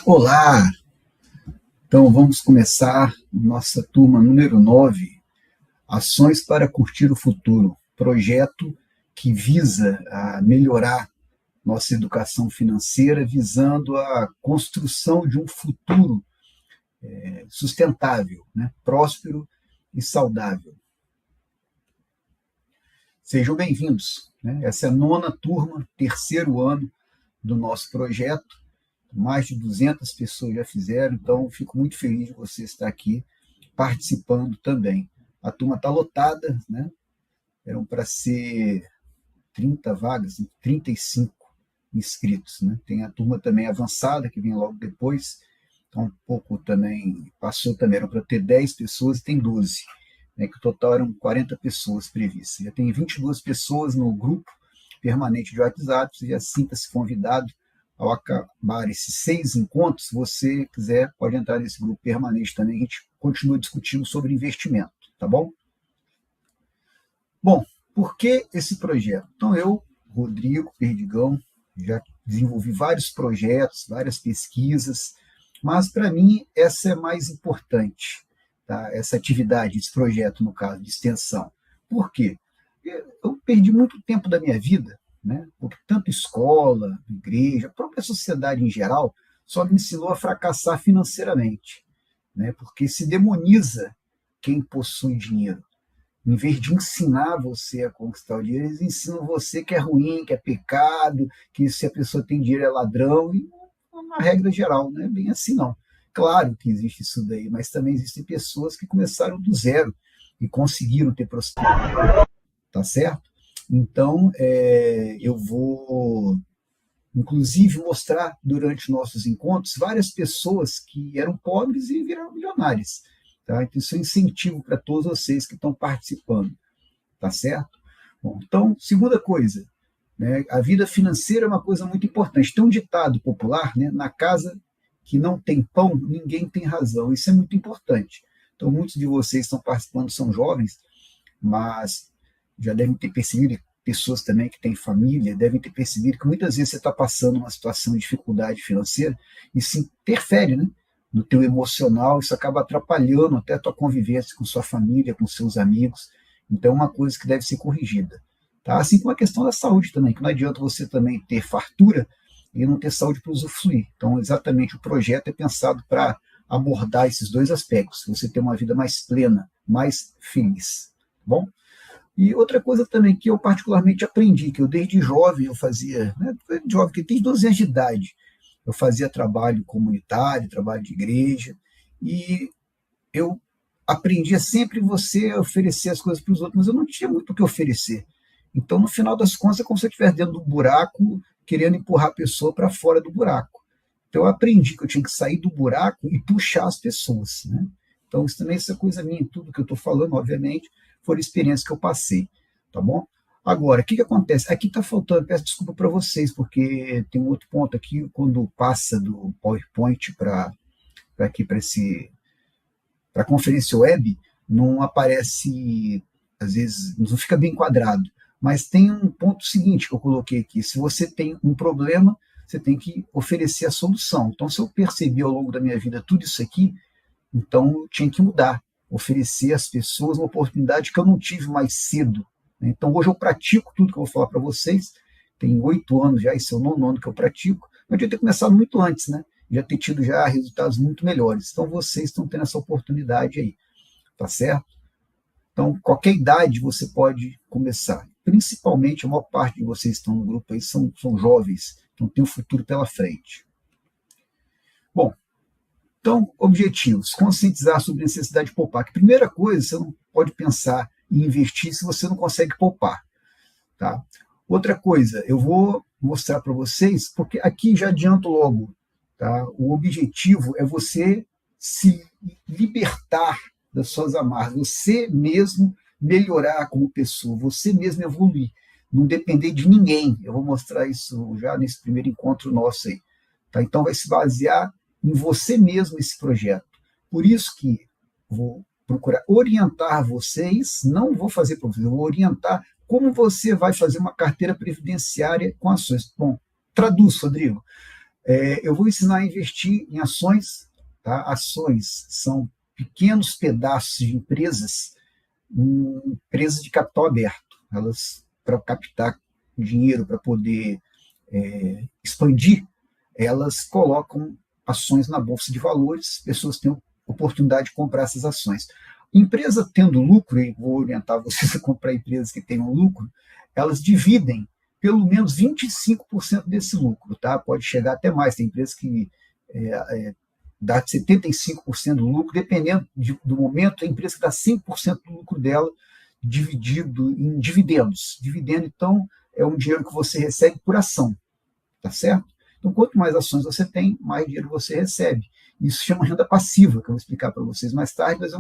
Olá! Então vamos começar nossa turma número 9, Ações para Curtir o Futuro, projeto que visa melhorar nossa educação financeira, visando a construção de um futuro sustentável, né, próspero e saudável. Sejam bem-vindos, né? Essa é a 9ª turma, 3º ano do nosso projeto. Mais de 200 pessoas já fizeram, então fico muito feliz de você estar aqui participando também. A turma está lotada, né? Eram para ser 30 vagas, 35 inscritos, né? Tem a turma também avançada, que vem logo depois, então um pouco também, passou também, eram para ter 10 pessoas e tem 12, né? Que o total eram 40 pessoas previstas. Já tem 22 pessoas no grupo permanente de WhatsApp, você já sinta-se convidado. Ao acabar esses 6 encontros, se você quiser, pode entrar nesse grupo permanente também, a gente continua discutindo sobre investimento, tá bom? Bom, por que esse projeto? Então, eu, Rodrigo Perdigão, já desenvolvi vários projetos, várias pesquisas, mas para mim essa é mais importante, tá? Essa atividade, esse projeto, no caso, de extensão. Por quê? Eu perdi muito tempo da minha vida, né? Porque tanto escola, igreja, a própria sociedade em geral, só me ensinou a fracassar financeiramente, né? Porque se demoniza quem possui dinheiro. Em vez de ensinar você a conquistar o dinheiro, eles ensinam você que é ruim, que é pecado, que se a pessoa tem dinheiro é ladrão, e uma regra geral, não é bem assim não. Claro que existe isso daí, mas também existem pessoas que começaram do zero e conseguiram ter prosperidade, tá certo? Então, eu vou, inclusive, mostrar durante nossos encontros várias pessoas que eram pobres e viraram milionárias. Tá? Então, isso é um incentivo para todos vocês que estão participando. Tá certo? Bom, então, segunda coisa, né, a vida financeira é uma coisa muito importante. Tem um ditado popular, né, na casa que não tem pão, ninguém tem razão. Isso é muito importante. Então, muitos de vocês que estão participando são jovens, mas já devem ter percebido, pessoas também que têm família, devem ter percebido que muitas vezes você está passando uma situação de dificuldade financeira e se interfere, né, no teu emocional, isso acaba atrapalhando até a tua convivência com sua família, com seus amigos. Então é uma coisa que deve ser corrigida. Tá? Assim como a questão da saúde também, que não adianta você também ter fartura e não ter saúde para usufruir. Então exatamente o projeto é pensado para abordar esses dois aspectos, você ter uma vida mais plena, mais feliz. Tá bom? E outra coisa também que eu particularmente aprendi, que eu desde jovem eu fazia, né, jovem, que desde 12 anos de idade, eu fazia trabalho comunitário, trabalho de igreja, e eu aprendia sempre você oferecer as coisas para os outros, mas eu não tinha muito o que oferecer. Então, no final das contas, é como se eu estivesse dentro do buraco, querendo empurrar a pessoa para fora do buraco. Então, eu aprendi que eu tinha que sair do buraco e puxar as pessoas, né? Então, isso também é coisa minha, tudo que eu estou falando, obviamente, foram experiências que eu passei, tá bom? Agora, o que acontece? Aqui está faltando, peço desculpa para vocês, porque tem um outro ponto aqui, quando passa do PowerPoint para aqui, para a conferência web, não aparece, às vezes, não fica bem enquadrado. Mas tem um ponto seguinte que eu coloquei aqui, se você tem um problema, você tem que oferecer a solução. Então, se eu percebi ao longo da minha vida tudo isso aqui, então eu tinha que mudar, oferecer às pessoas uma oportunidade que eu não tive mais cedo. Então hoje eu pratico tudo que eu vou falar para vocês, tem 8 anos já, esse é o 9º ano que eu pratico, mas eu devia ter começado muito antes, né? Já ter tido já resultados muito melhores. Então vocês estão tendo essa oportunidade aí, tá certo? Então qualquer idade você pode começar, principalmente a maior parte de vocês que estão no grupo aí são jovens, então tem um futuro pela frente. Bom, então, objetivos, conscientizar sobre a necessidade de poupar. Que primeira coisa, você não pode pensar em investir se você não consegue poupar. Tá? Outra coisa, eu vou mostrar para vocês, porque aqui já adianto logo, tá? O objetivo é você se libertar das suas amarras, você mesmo melhorar como pessoa, você mesmo evoluir, não depender de ninguém. Eu vou mostrar isso já nesse primeiro encontro nosso aí. Tá? Então, vai se basear em você mesmo esse projeto. Por isso que vou procurar orientar vocês, não vou fazer para vocês, eu vou orientar como você vai fazer uma carteira previdenciária com ações. Bom, traduz, Rodrigo. Eu vou ensinar a investir em ações. Tá? Ações são pequenos pedaços de empresas de capital aberto. Elas, para captar dinheiro, para poder expandir, elas colocam ações na bolsa de valores, pessoas têm oportunidade de comprar essas ações. Empresa tendo lucro, e vou orientar vocês a comprar empresas que tenham lucro, elas dividem pelo menos 25% desse lucro, tá? Pode chegar até mais, tem empresas que dá 75% do lucro, dependendo do momento, a empresa que dá 100% do lucro dela dividido em dividendos. Dividendo, então, é um dinheiro que você recebe por ação, tá certo? Então, quanto mais ações você tem, mais dinheiro você recebe. Isso chama renda passiva, que eu vou explicar para vocês mais tarde, mas é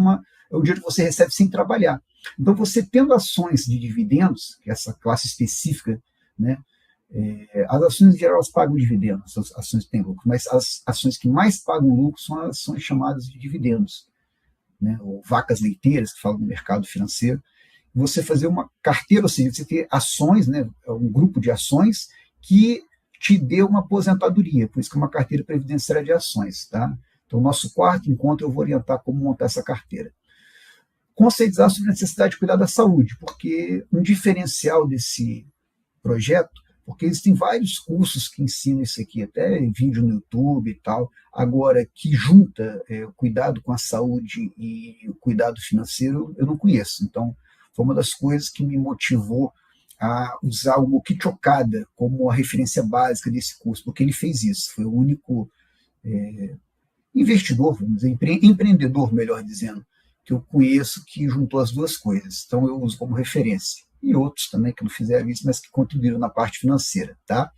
o dinheiro que você recebe sem trabalhar. Então, você tendo ações de dividendos, que é essa classe específica, né, as ações em geral elas pagam dividendos, as ações que têm lucro, mas as ações que mais pagam lucro são as ações chamadas de dividendos, né, ou vacas leiteiras, que falam no mercado financeiro. Você fazer uma carteira, ou seja, você ter ações, né, um grupo de ações que te dê uma aposentadoria, por isso que é uma carteira previdenciária de ações. Tá? Então, nosso quarto encontro eu vou orientar como montar essa carteira. Conscientizar sobre a necessidade de cuidar da saúde, porque um diferencial desse projeto, porque existem vários cursos que ensinam isso aqui, até vídeo no YouTube e tal, agora que junta o cuidado com a saúde e o cuidado financeiro, eu não conheço. Então, foi uma das coisas que me motivou a usar o Mokichi Okada como a referência básica desse curso, porque ele fez isso, foi o único investidor, vamos dizer, empreendedor, melhor dizendo, que eu conheço que juntou as duas coisas. Então, eu uso como referência. E outros também que não fizeram isso, mas que contribuíram na parte financeira. Tá?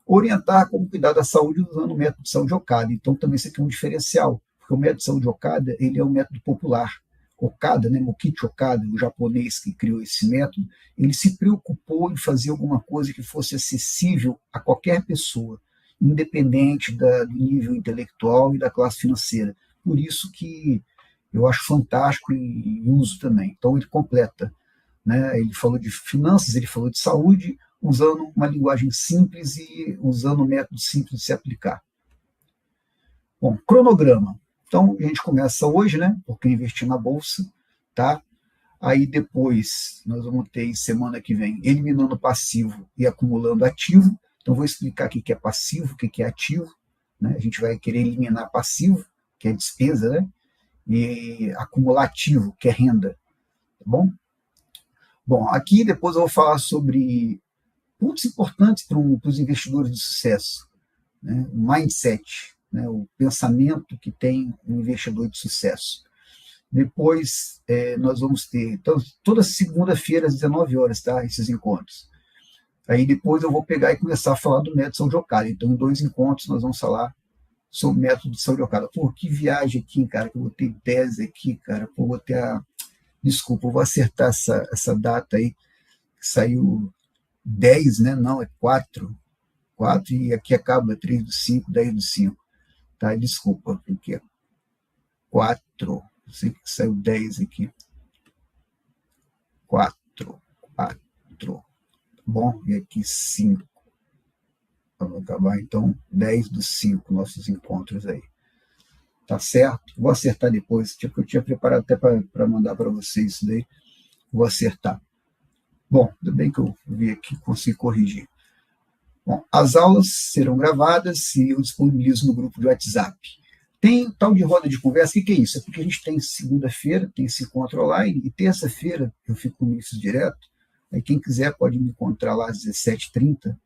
Orientar como cuidar da saúde usando o método de saúde Okada. Então, também isso aqui é um diferencial, porque o método de saúde Okada ele é um método popular. Okada, né, Mokichi Okada, o japonês que criou esse método, ele se preocupou em fazer alguma coisa que fosse acessível a qualquer pessoa, independente do nível intelectual e da classe financeira. Por isso que eu acho fantástico e uso também. Então, ele completa. Né? Ele falou de finanças, ele falou de saúde, usando uma linguagem simples e usando um método simples de se aplicar. Bom, cronograma. Então, a gente começa hoje, né? Porque investir na bolsa, tá? Aí depois, nós vamos ter semana que vem, eliminando passivo e acumulando ativo. Então, vou explicar o que é passivo, o que é ativo. Né? A gente vai querer eliminar passivo, que é despesa, né? E acumular ativo, que é renda. Tá bom? Bom, aqui depois eu vou falar sobre pontos importantes para os investidores de sucesso. Né? O mindset, né? O pensamento que tem um investidor de sucesso. Depois nós vamos ter, então, toda segunda-feira às 19 horas, tá? Esses encontros. Aí depois eu vou pegar e começar a falar do método de saúde Okada. Então, em 2 encontros nós vamos falar sobre o método de saúde Okada. Pô, que viagem aqui, cara, que eu botei tese aqui, cara. Pô, botei Desculpa, eu vou acertar essa data aí, que saiu 10, né? Não, é 4. 4 e aqui acaba 3 do 5, 10 do 5. Tá? Desculpa, porque é 4. Eu sei que saiu 10 aqui. 4. Bom, e aqui 5. Vamos acabar, então, 10 do 5, nossos encontros aí. Tá certo? Vou acertar depois, tipo, eu tinha preparado até para mandar para vocês isso daí. Vou acertar. Bom, ainda bem que eu vi aqui, consigo corrigir. Bom, as aulas serão gravadas e eu disponibilizo no grupo de WhatsApp. Tem tal de roda de conversa, o que é isso? É porque a gente tem segunda-feira, tem esse encontro online, e terça-feira eu fico com isso direto. Aí quem quiser pode me encontrar lá às 17h30,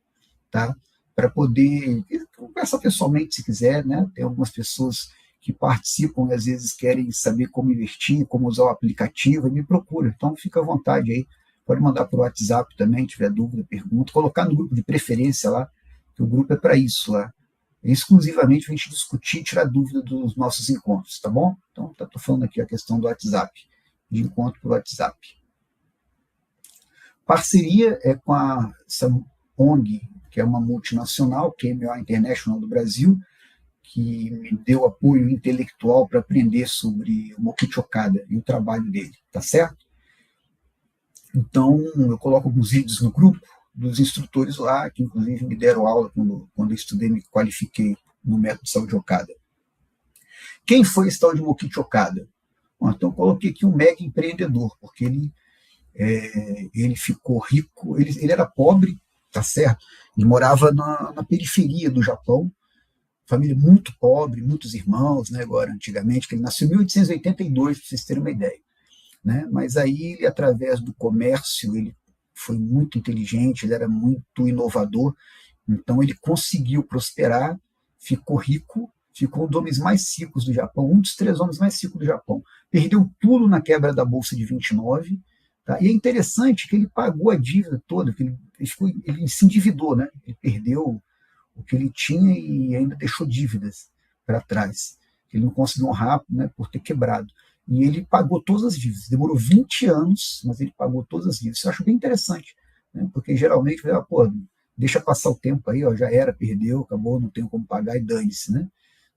tá? Para poder conversar pessoalmente, se quiser, né? Tem algumas pessoas que participam e às vezes querem saber como investir, como usar o aplicativo, e me procura. Então, fica à vontade aí. Pode mandar por WhatsApp também, tiver dúvida, pergunta. Colocar no grupo de preferência lá, que o grupo é para isso lá. É exclusivamente para a gente discutir e tirar dúvida dos nossos encontros, tá bom? Então, estou falando aqui a questão do WhatsApp, de encontro por WhatsApp. Parceria é com essa ONG, que é uma multinacional, KMO International do Brasil, que me deu apoio intelectual para aprender sobre o Mokichi Okada e o trabalho dele, tá certo? Então, eu coloco alguns vídeos no grupo dos instrutores lá, que inclusive me deram aula quando quando eu estudei, me qualifiquei no método Saúde Okada. Quem foi esse tal de Mokichi Okada? Bom, então eu coloquei aqui um mega empreendedor, porque ele ficou rico, ele era pobre, tá certo? Ele morava na periferia do Japão, família muito pobre, muitos irmãos, né, agora antigamente, que ele nasceu em 1882, para vocês terem uma ideia. Né? Mas aí ele, através do comércio, ele foi muito inteligente, ele era muito inovador, então ele conseguiu prosperar, ficou rico, ficou um dos homens mais ricos do Japão, um dos 3 homens mais ricos do Japão. Perdeu tudo na quebra da Bolsa de 29, tá? E é interessante que ele pagou a dívida toda, que ele se endividou, né? Ele perdeu o que ele tinha e ainda deixou dívidas para trás. Ele não conseguiu honrar, né, por ter quebrado. E ele pagou todas as dívidas. Demorou 20 anos, mas ele pagou todas as dívidas. Isso eu acho bem interessante, né? Porque geralmente, deixa passar o tempo aí, já era, perdeu, acabou, não tenho como pagar e dane-se, né?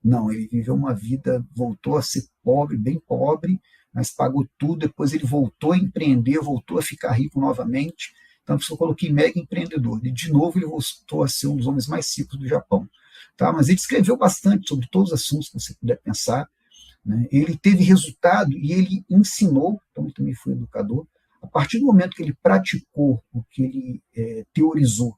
Não, ele viveu uma vida, voltou a ser pobre, bem pobre, mas pagou tudo, depois ele voltou a empreender, voltou a ficar rico novamente. Então, eu coloquei mega empreendedor. E, de novo, ele voltou a ser um dos homens mais ricos do Japão. Tá? Mas ele escreveu bastante sobre todos os assuntos que você puder pensar. Né? Ele teve resultado e ele ensinou, então ele também foi educador, a partir do momento que ele praticou o que ele teorizou.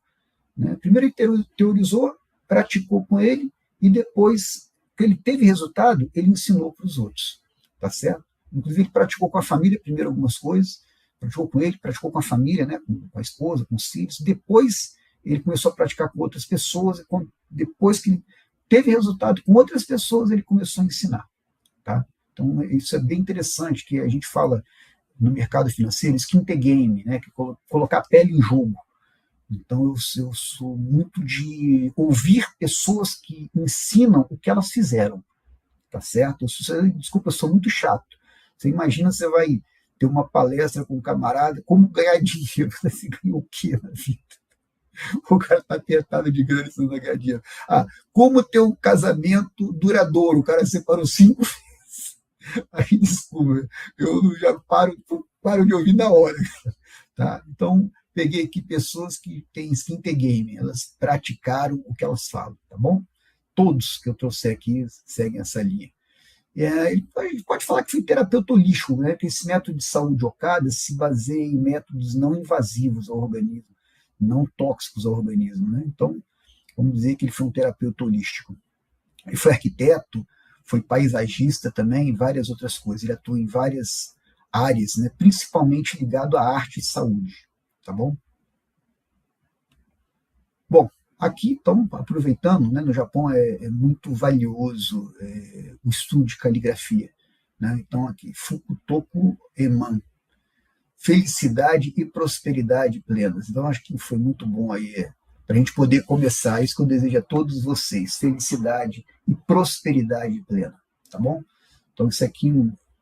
Né? Primeiro ele teorizou, praticou com ele, e depois que ele teve resultado, ele ensinou para os outros. Tá certo? Inclusive, ele praticou com a família primeiro algumas coisas, praticou com ele, praticou com a família, né, com a esposa, com os filhos. Depois, ele começou a praticar com outras pessoas. E depois que ele teve resultado com outras pessoas, ele começou a ensinar. Tá? Então, isso é bem interessante, que a gente fala no mercado financeiro, skin the game, né, que é colocar a pele em jogo. Então, eu sou muito de ouvir pessoas que ensinam o que elas fizeram. Tá certo? Desculpa, eu sou muito chato. Você imagina, você vai ter uma palestra com um camarada, como ganhar dinheiro. Você ganha o quê na vida? O cara está apertado de grana e não vai ganhar dinheiro. Como ter um casamento duradouro? O cara separou 5 vezes. Aí, desculpa, eu já paro de ouvir na hora. Tá? Então, peguei aqui pessoas que têm skin the game, elas praticaram o que elas falam, tá bom? Todos que eu trouxer aqui seguem essa linha. Ele pode falar que foi terapeuta holístico, né? Que esse método de saúde Okada se baseia em métodos não invasivos ao organismo, não tóxicos ao organismo. Né? Então, vamos dizer que ele foi um terapeuta holístico. Ele foi arquiteto, foi paisagista também, e várias outras coisas. Ele atua em várias áreas, né? Principalmente ligado à arte e saúde. Tá bom? Bom, aqui, então, aproveitando, né, no Japão é muito valioso o estudo de caligrafia. Né? Então, aqui, Fukutoku Eman, felicidade e prosperidade plenas. Então, acho que foi muito bom aí para a gente poder começar. Isso que eu desejo a todos vocês, felicidade e prosperidade plena. Tá bom? Então, isso aqui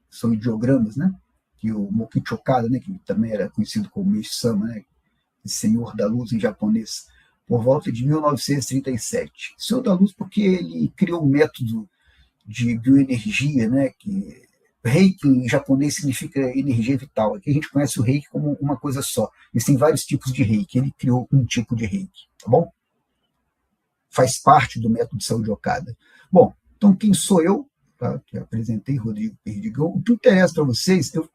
são ideogramas, né? Que o Mokichi Okada, né, que também era conhecido como Meiji-sama, né, Senhor da Luz em japonês, por volta de 1937. Senhor da Luz porque ele criou um método de bioenergia, né, que Reiki em japonês significa energia vital. Aqui a gente conhece o Reiki como uma coisa só. Existem vários tipos de Reiki. Ele criou um tipo de Reiki, tá bom? Faz parte do método de saúde Okada. Bom, então quem sou eu? Tá? Que eu apresentei, Rodrigo Perdigão. O que interessa para vocês, eu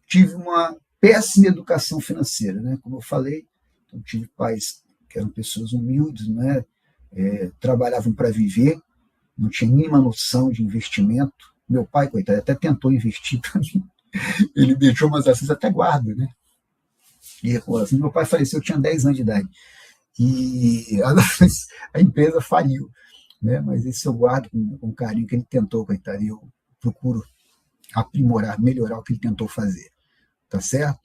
tive uma péssima educação financeira, né? Como eu falei, eu tive pais que eram pessoas humildes, né? Trabalhavam para viver, não tinha mínima noção de investimento. Meu pai, coitado, até tentou investir para mim. Ele deixou umas ações, até guarda, né? E assim, meu pai faleceu, eu tinha 10 anos de idade. E a empresa faliu. Né? Mas isso eu guardo com carinho que ele tentou, coitado. E eu procuro aprimorar, melhorar o que ele tentou fazer. Tá certo?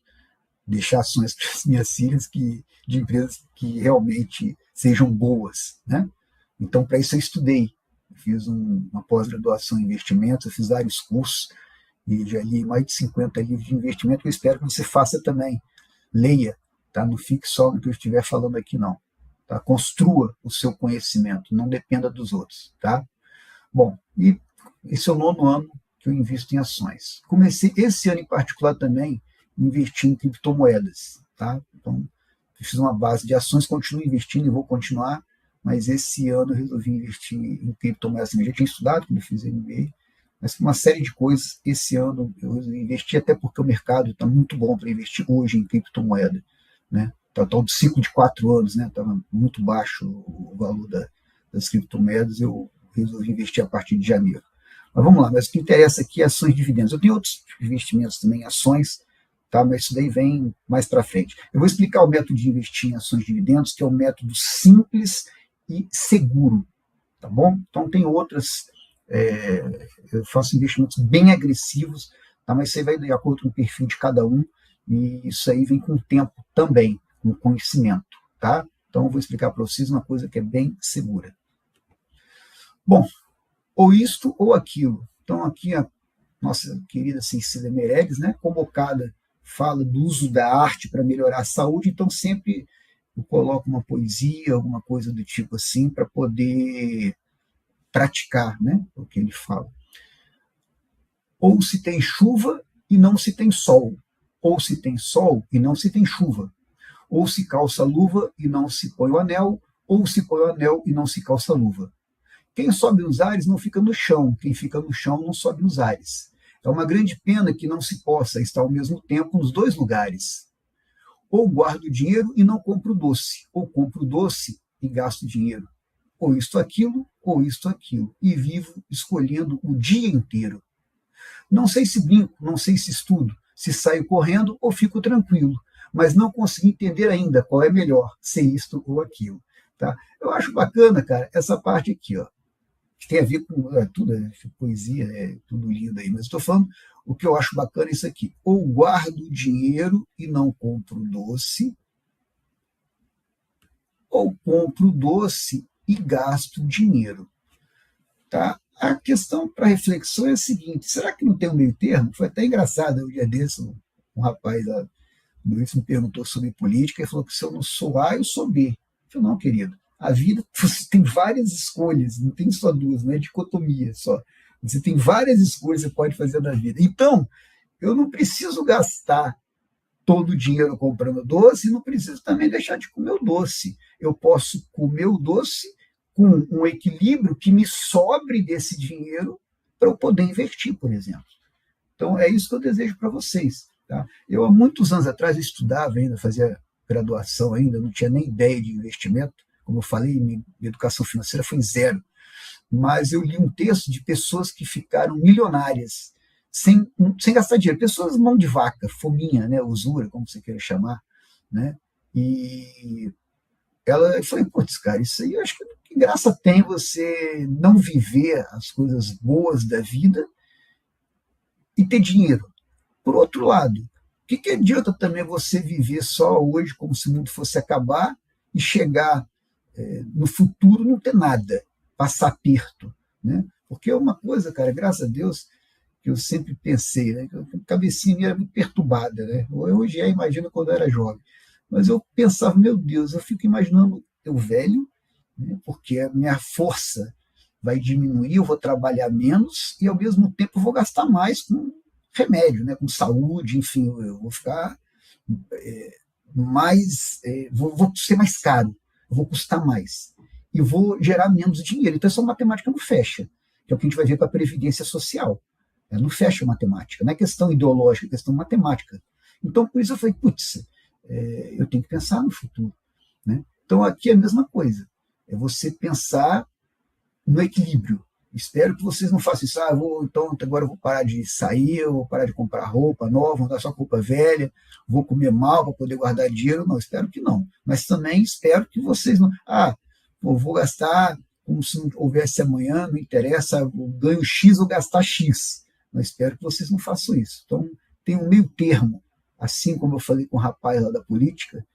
Deixar ações para as minhas filhas de empresas que realmente sejam boas. Né? Então, para isso eu estudei. Eu fiz uma pós-graduação em investimentos, eu fiz vários cursos e já li mais de 50 livros de investimento que eu espero que você faça também. Leia, tá? Não fique só no que eu estiver falando aqui, não. Tá? Construa o seu conhecimento, não dependa dos outros. Tá? Bom, e esse é o 9º ano que eu invisto em ações. Comecei esse ano em particular também a investir em criptomoedas. Tá? Então, eu fiz uma base de ações, continuo investindo e vou continuar, mas esse ano eu resolvi investir em criptomoedas. Eu já tinha estudado quando eu fiz MBA, mas uma série de coisas. Esse ano eu resolvi investir, até porque o mercado está muito bom para investir hoje em criptomoeda. Né? Tá um ciclo de 4 anos, né? Estava muito baixo o valor das criptomoedas, eu resolvi investir a partir de janeiro. Mas vamos lá, mas o que interessa aqui é ações e dividendos. Eu tenho outros investimentos também, ações, tá? Mas isso daí vem mais para frente. Eu vou explicar o método de investir em ações e dividendos, que é um método simples e seguro, tá bom? Então tem outras, eu faço investimentos bem agressivos, tá? Mas isso aí vai de acordo com o perfil de cada um, e isso aí vem com o tempo também, com conhecimento, tá? Então eu vou explicar para vocês uma coisa que é bem segura. Bom, ou isto ou aquilo. Então aqui a nossa querida Cecília Meirelles, né, convocada, fala do uso da arte para melhorar a saúde, então sempre eu coloco uma poesia, alguma coisa do tipo assim, para poder praticar, né, o que ele fala. Ou se tem chuva e não se tem sol, ou se tem sol e não se tem chuva, ou se calça a luva e não se põe o anel, ou se põe o anel e não se calça a luva. Quem sobe nos ares não fica no chão, quem fica no chão não sobe nos ares. É uma grande pena que não se possa estar ao mesmo tempo nos dois lugares. Ou guardo o dinheiro e não compro doce, ou compro doce e gasto dinheiro. Ou isto aquilo, e vivo escolhendo o dia inteiro. Não sei se brinco, não sei se estudo, se saio correndo ou fico tranquilo, mas não consegui entender ainda qual é melhor, se isto ou aquilo. Tá? Eu acho bacana, cara, essa parte aqui, ó, que tem a ver com tudo, poesia, tudo lindo aí, mas estou falando o que eu acho bacana é isso aqui. Ou guardo dinheiro e não compro doce, ou compro doce e gasto dinheiro. Tá? A questão para reflexão é a seguinte: será que não tem um meio termo? Foi até engraçado, um dia desse, um rapaz lá do Rio me perguntou sobre política e falou que se eu não sou A, eu sou B. Eu falei, não, querido, a vida você tem várias escolhas, não tem só duas, não é dicotomia só. Você tem várias escolhas que você pode fazer na vida. Então, eu não preciso gastar todo o dinheiro comprando doce e não preciso também deixar de comer o doce. Eu posso comer o doce com um equilíbrio que me sobre desse dinheiro para eu poder investir, por exemplo. Então, é isso que eu desejo para vocês. Tá? Eu, há muitos anos atrás, eu estudava ainda, fazia graduação ainda, não tinha nem ideia de investimento. Como eu falei, minha educação financeira foi zero. Mas eu li um texto de pessoas que ficaram milionárias sem gastar dinheiro. Pessoas mão de vaca, fominha, né, usura, como você queira chamar. Né? E eu falei, putz, cara, isso aí eu acho que graça tem você não viver as coisas boas da vida e ter dinheiro. Por outro lado, o que adianta também você viver só hoje como se o mundo fosse acabar e chegar no futuro não ter nada, passar perto, né? Porque é uma coisa, cara, graças a Deus, que eu sempre pensei, né? A cabecinha minha era muito perturbada, né? Hoje imagina quando eu era jovem. Mas eu pensava, meu Deus, eu fico imaginando eu velho, né? Porque a minha força vai diminuir, eu vou trabalhar menos e, ao mesmo tempo, eu vou gastar mais com remédio, né? Com saúde, enfim, eu vou ficar vou ser mais caro, eu vou custar mais e vou gerar menos dinheiro. Então, essa matemática não fecha, que é o que a gente vai ver com a Previdência Social. Não fecha a matemática, não é questão ideológica, é questão matemática. Então, por isso eu falei, putz, eu tenho que pensar no futuro. Né? Então, aqui é a mesma coisa, é você pensar no equilíbrio. Espero que vocês não façam isso. Então agora eu vou parar de sair, eu vou parar de comprar roupa nova, vou andar só com roupa velha, vou comer mal para poder guardar dinheiro. Não, espero que não. Mas também espero que vocês não. Vou gastar como se não houvesse amanhã, não interessa, eu ganho X ou gastar X. Mas espero que vocês não façam isso. Então, tem um meio termo. Assim como eu falei com o rapaz lá da política,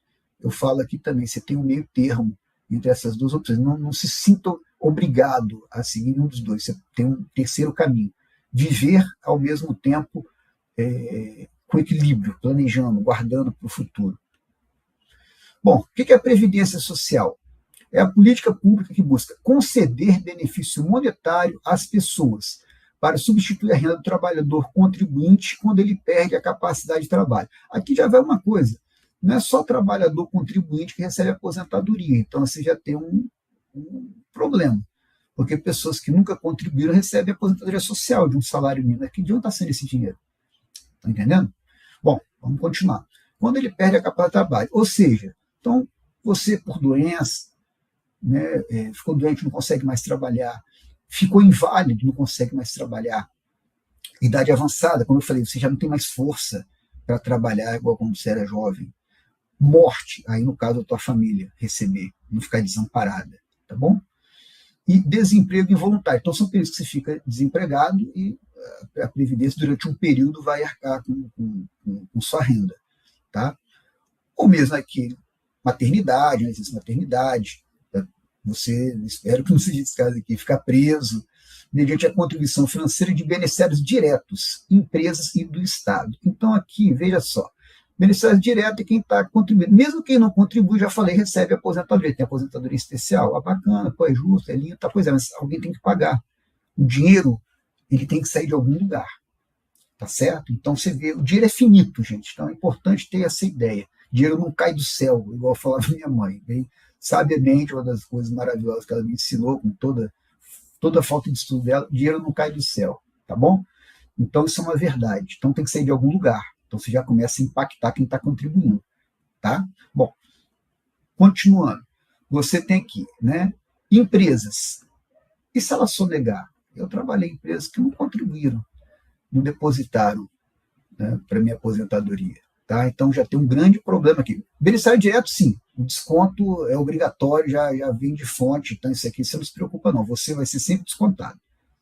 eu falo aqui também, você tem um meio termo entre essas duas opções. Não se sintam obrigado a seguir um dos dois. Você tem um terceiro caminho. Viver ao mesmo tempo com equilíbrio, planejando, guardando para o futuro. Bom, o que é a Previdência Social? É a política pública que busca conceder benefício monetário às pessoas para substituir a renda do trabalhador contribuinte quando ele perde a capacidade de trabalho. Aqui já vai uma coisa, não é só trabalhador contribuinte que recebe aposentadoria, então você já tem um um problema, porque pessoas que nunca contribuíram recebem aposentadoria social de um salário mínimo. De onde está sendo esse dinheiro? Está entendendo? Bom, vamos continuar. Quando ele perde a capacidade de trabalho, ou seja, então você por doença, né, ficou doente, não consegue mais trabalhar, ficou inválido, não consegue mais trabalhar, idade avançada, como eu falei, você já não tem mais força para trabalhar igual quando você era jovem. Morte, aí no caso da tua família, receber, não ficar desamparada, tá bom? E desemprego involuntário. Então são períodos que você fica desempregado e a Previdência durante um período vai arcar com sua renda, tá? Ou mesmo aqui, maternidade, né, maternidade, tá? Você, espero que não seja esse caso aqui, ficar preso, mediante a contribuição financeira de beneficiários diretos, empresas e do Estado. Então aqui, veja só, beneficiário direto é quem está contribuindo. Mesmo quem não contribui, já falei, recebe aposentadoria. Tem aposentadoria especial, bacana, pô, é justo, é lindo, tá, pois é, mas alguém tem que pagar. O dinheiro, ele tem que sair de algum lugar, tá certo? Então você vê, o dinheiro é finito, gente, então é importante ter essa ideia. O dinheiro não cai do céu, igual falava minha mãe, bem sabiamente, uma das coisas maravilhosas que ela me ensinou com toda a falta de estudo dela, o dinheiro não cai do céu, tá bom? Então isso é uma verdade, então tem que sair de algum lugar. Então você já começa a impactar quem está contribuindo, tá? Bom, continuando, você tem aqui, né? Empresas. E se ela sonegar? Eu trabalhei em empresas que não contribuíram, não depositaram, né, para minha aposentadoria, tá? Então já tem um grande problema aqui. Beneficiário direto, sim. O desconto é obrigatório, já vem de fonte, então isso aqui você não se preocupa não, você vai ser sempre descontado,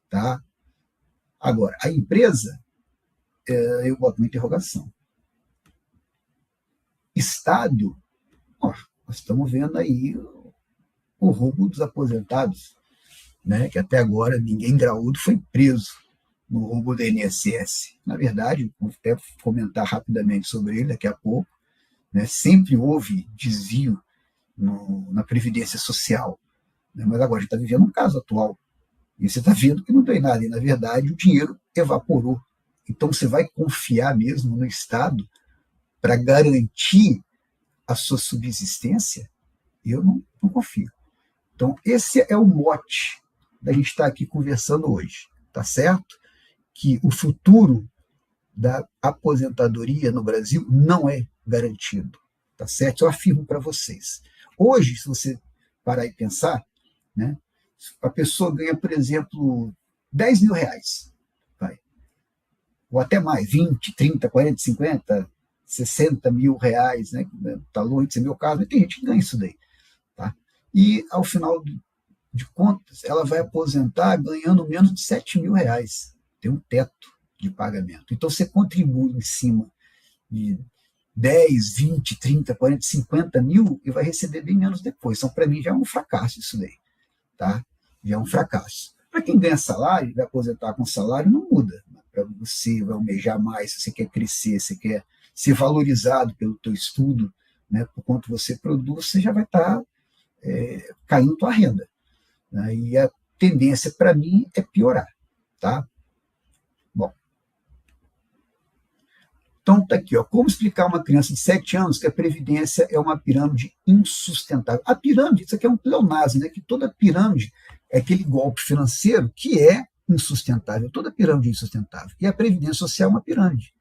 tá? Agora, a empresa, eu boto uma interrogação. Estado, ó, nós estamos vendo aí o roubo dos aposentados, né, que até agora ninguém graúdo foi preso no roubo do INSS. Na verdade, vou até comentar rapidamente sobre ele daqui a pouco, né, sempre houve desvio na Previdência Social, né, mas agora a gente está vivendo um caso atual, e você está vendo que não tem nada, e na verdade o dinheiro evaporou. Então você vai confiar mesmo no Estado para garantir a sua subsistência? Eu não confio. Então, esse é o mote da gente estar aqui conversando hoje, tá certo? Que o futuro da aposentadoria no Brasil não é garantido, tá certo? Eu afirmo para vocês. Hoje, se você parar e pensar, né, a pessoa ganha, por exemplo, 10 mil reais, vai, ou até mais, 20, 30, 40, 50, 60 mil reais, né? Tá longe de ser meu caso, mas tem gente que ganha isso daí, tá? E ao final de contas, ela vai aposentar ganhando menos de 7 mil reais. Tem um teto de pagamento. Então você contribui em cima de 10, 20, 30, 40, 50 mil e vai receber bem menos depois. Então, para mim, já é um fracasso isso daí, tá? Já é um fracasso. Para quem ganha salário, vai aposentar com salário, não muda. Para você vai almejar mais, se você quer crescer, se quer ser valorizado pelo teu estudo, né, por quanto você produz, você já vai estar caindo tua renda, né, e a tendência para mim é piorar, tá? Bom, então tá aqui, ó, como explicar a uma criança de 7 anos que a previdência é uma pirâmide insustentável? A pirâmide, isso aqui é um pleonasmo, né, que toda pirâmide é aquele golpe financeiro que é insustentável, toda pirâmide é insustentável, e a previdência social é uma pirâmide.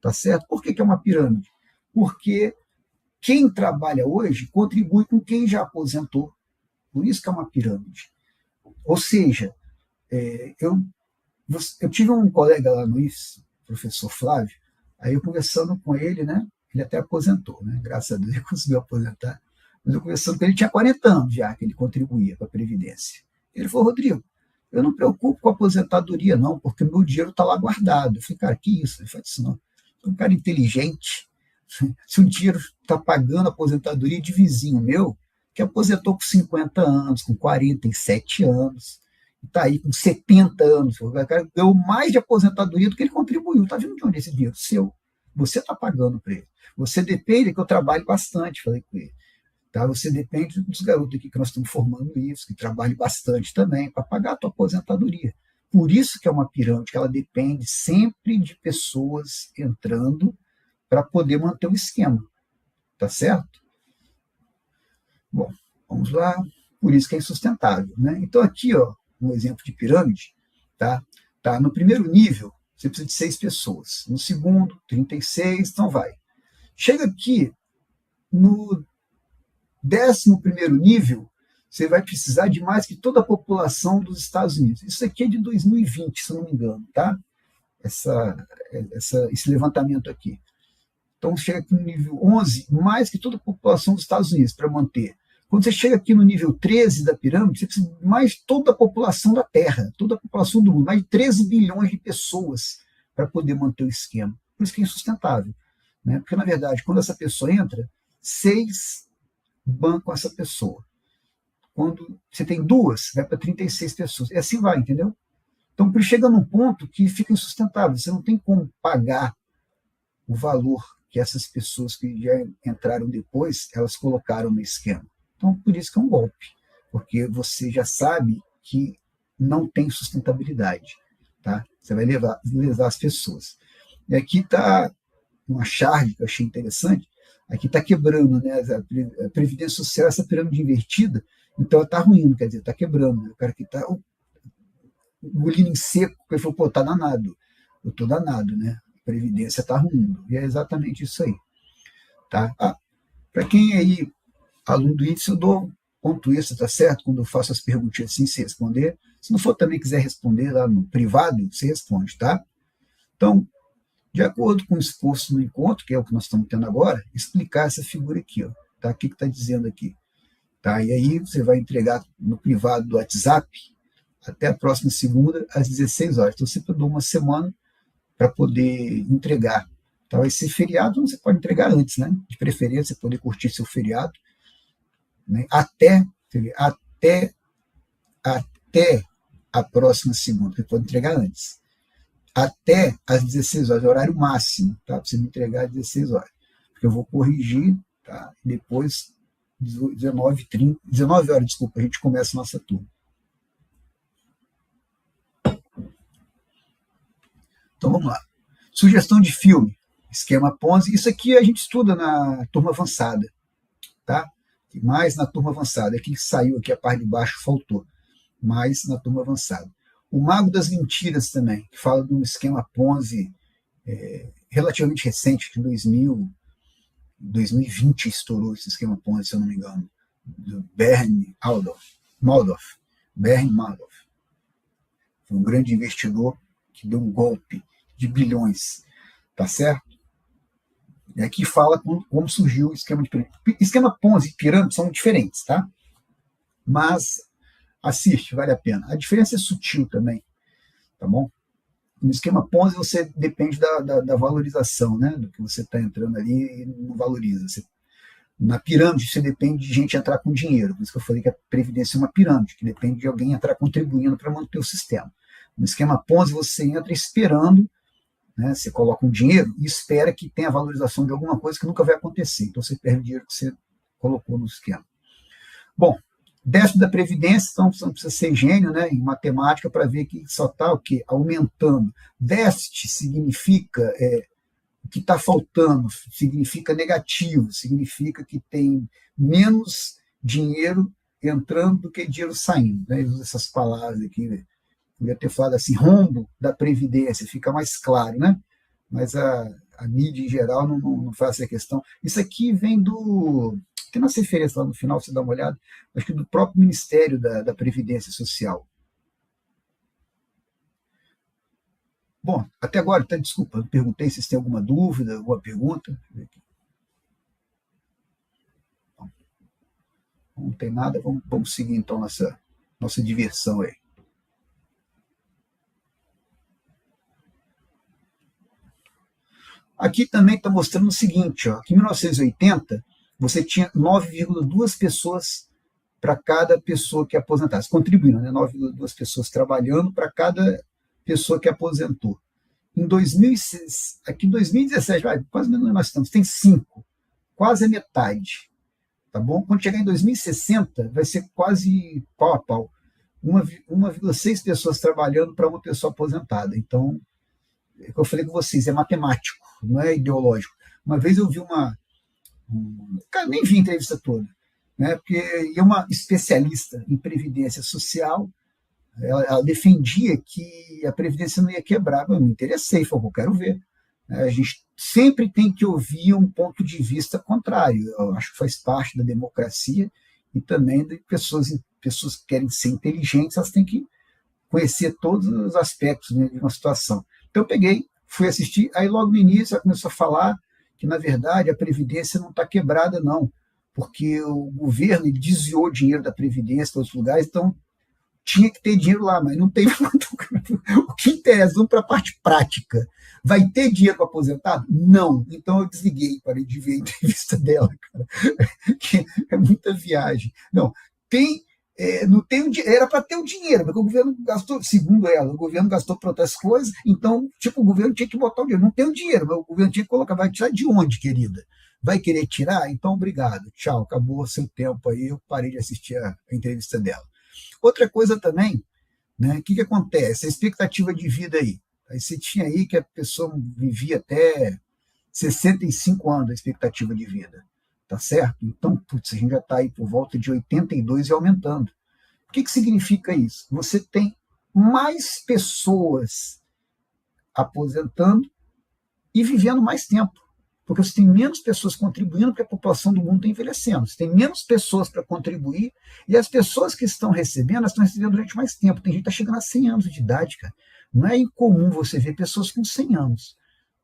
Tá certo? Por que é uma pirâmide? Porque quem trabalha hoje contribui com quem já aposentou. Por isso que é uma pirâmide. Ou seja, eu tive um colega lá no IFES, professor Flávio, aí eu conversando com ele, né? Ele até aposentou, né? Graças a Deus ele conseguiu aposentar. Mas eu conversando com ele, tinha 40 anos já que ele contribuía para a Previdência. Ele falou, Rodrigo, eu não me preocupo com a aposentadoria, não, porque meu dinheiro está lá guardado. Eu falei, cara, que isso? Ele falou, isso não. Um cara inteligente, se um dinheiro está pagando a aposentadoria de vizinho meu, que aposentou com 50 anos, com 47 anos, está aí com 70 anos, o cara ganhou mais de aposentadoria do que ele contribuiu. Está vindo de onde esse dinheiro? Seu. Você está pagando para ele. Você depende que eu trabalhe bastante, falei com ele. Tá? Você depende dos garotos aqui que nós estamos formando isso, que trabalhem bastante também, para pagar a tua aposentadoria. Por isso que é uma pirâmide, que ela depende sempre de pessoas entrando para poder manter o esquema. Tá certo? Bom, vamos lá. Por isso que é insustentável, né? Então, aqui, ó, um exemplo de pirâmide, tá? No primeiro nível, você precisa de 6 pessoas. No segundo, 36, então vai. Chega aqui, no 11º nível, você vai precisar de mais que toda a população dos Estados Unidos. Isso aqui é de 2020, se eu não me engano, tá? Esse levantamento aqui. Então, chega aqui no nível 11, mais que toda a população dos Estados Unidos para manter. Quando você chega aqui no nível 13 da pirâmide, você precisa de mais toda a população da Terra, toda a população do mundo, mais de 13 bilhões de pessoas para poder manter o esquema. Por isso que é insustentável. Né? Porque, na verdade, quando essa pessoa entra, 6 bancam essa pessoa. Quando você tem 2, vai para 36 pessoas. E assim vai, entendeu? Então, chega num ponto que fica insustentável. Você não tem como pagar o valor que essas pessoas que já entraram depois, elas colocaram no esquema. Então, por isso que é um golpe. Porque você já sabe que não tem sustentabilidade. Tá? Você vai lesar as pessoas. E aqui está uma charge que eu achei interessante. Aqui está quebrando, né? A Previdência Social, essa pirâmide invertida, então ela está ruindo, quer dizer, está quebrando. O cara que está engolindo em seco, ele falou, pô, tá danado. Eu estou danado, né? A Previdência está ruindo. E é exatamente isso aí. Tá? Para quem é aí, aluno do índice, eu dou ponto extra, tá certo? Quando eu faço as perguntinhas assim, você responder. Se não for também quiser responder lá no privado, você responde, tá? Então, de acordo com o exposto no encontro, que é o que nós estamos tendo agora, explicar essa figura aqui, ó, tá? O que está dizendo aqui. Tá? E aí você vai entregar no privado do WhatsApp até a próxima segunda, às 16 horas. Então, sempre eu dou uma semana para poder entregar. Então, vai ser feriado, você pode entregar antes, né? De preferência, você poder curtir seu feriado, né? Até a próxima segunda, você pode entregar antes. Até às 16 horas, é o horário máximo, tá? Para você me entregar às 16 horas. Porque eu vou corrigir, tá? E depois, 19 horas, desculpa, a gente começa a nossa turma. Então vamos lá. Sugestão de filme, esquema Ponzi. Isso aqui a gente estuda na turma avançada, tá? Mais na turma avançada. Aqui saiu, aqui a parte de baixo faltou. Mais na turma avançada. O Mago das Mentiras também, que fala de um esquema Ponzi relativamente recente, de 2020 estourou esse esquema Ponzi, se eu não me engano, do Bernie Madoff. Bernie Madoff. Foi um grande investidor que deu um golpe de bilhões, tá certo? E aqui fala como surgiu o esquema de pirâmide. Esquema Ponzi e pirâmide são diferentes, tá? Mas assiste, vale a pena. A diferença é sutil também, tá bom? No esquema Ponzi você depende da valorização, né? Do que você está entrando ali e não valoriza. Na pirâmide você depende de gente entrar com dinheiro, por isso que eu falei que a Previdência é uma pirâmide, que depende de alguém entrar contribuindo para manter o sistema. No esquema Ponzi você entra esperando, né? Você coloca um dinheiro e espera que tenha a valorização de alguma coisa que nunca vai acontecer, então você perde o dinheiro que você colocou no esquema. Bom, déficit da Previdência, então você não precisa ser gênio, né, em matemática para ver que só está o quê? Aumentando. Déficit significa o que está faltando, significa negativo, significa que tem menos dinheiro entrando do que dinheiro saindo. Né? Usa essas palavras aqui, né? Eu ia ter falado assim, rombo da Previdência, fica mais claro, né? Mas a mídia em geral não faz essa questão. Isso aqui vem do... Tem umas referências lá no final, você dá uma olhada, acho que do próprio Ministério da Previdência Social. Bom, até agora, desculpa, eu perguntei se vocês têm alguma dúvida, alguma pergunta. Não tem nada, vamos seguir então nossa diversão aí. Aqui também está mostrando o seguinte, ó, que em 1980 você tinha 9,2 pessoas para cada pessoa que aposentasse, contribuindo, né? 9,2 pessoas trabalhando para cada pessoa que aposentou. Em 2006, aqui em 2017, quase menos nós estamos, tem 5, quase a metade. Tá bom? Quando chegar em 2060, vai ser quase pau a pau. 1,6 pessoas trabalhando para uma pessoa aposentada. Então, é o que eu falei com vocês, é matemático, não é ideológico. Uma vez eu vi cara, nem vi a entrevista toda, né? Porque uma especialista em previdência social, ela defendia que a previdência não ia quebrar. Eu me interessei, falei, eu quero ver. A gente sempre tem que ouvir um ponto de vista contrário. Eu acho que faz parte da democracia e também de pessoas que querem ser inteligentes, elas têm que conhecer todos os aspectos, né, de uma situação. Então eu peguei, fui assistir, aí logo no início ela começou a falar que, na verdade, a Previdência não está quebrada, não, porque o governo ele desviou dinheiro da Previdência para outros lugares, então tinha que ter dinheiro lá, mas não tem. O que interessa, vamos para a parte prática. Vai ter dinheiro para aposentado? Não. Então eu desliguei, parei de ver a entrevista dela, cara. Que é muita viagem. Não, tem. Não tem era para ter o dinheiro, porque o governo gastou, segundo ela, o governo gastou para outras coisas, então, tipo, o governo tinha que botar o dinheiro. Não tem o dinheiro, mas o governo tinha que colocar. Vai tirar de onde, querida? Vai querer tirar? Então, obrigado. Tchau, acabou seu tempo aí. Eu parei de assistir a entrevista dela. Outra coisa também, né, o que acontece? A expectativa de vida aí. Aí você tinha aí que a pessoa vivia até 65 anos, a expectativa de vida. Tá certo? Então, putz, a gente já está aí por volta de 82 e aumentando. O que significa isso? Você tem mais pessoas aposentando e vivendo mais tempo. Porque você tem menos pessoas contribuindo, porque a população do mundo está envelhecendo. Você tem menos pessoas para contribuir, e as pessoas que estão recebendo, elas estão recebendo durante mais tempo. Tem gente que está chegando a 100 anos de idade, cara. Não é incomum você ver pessoas com 100 anos.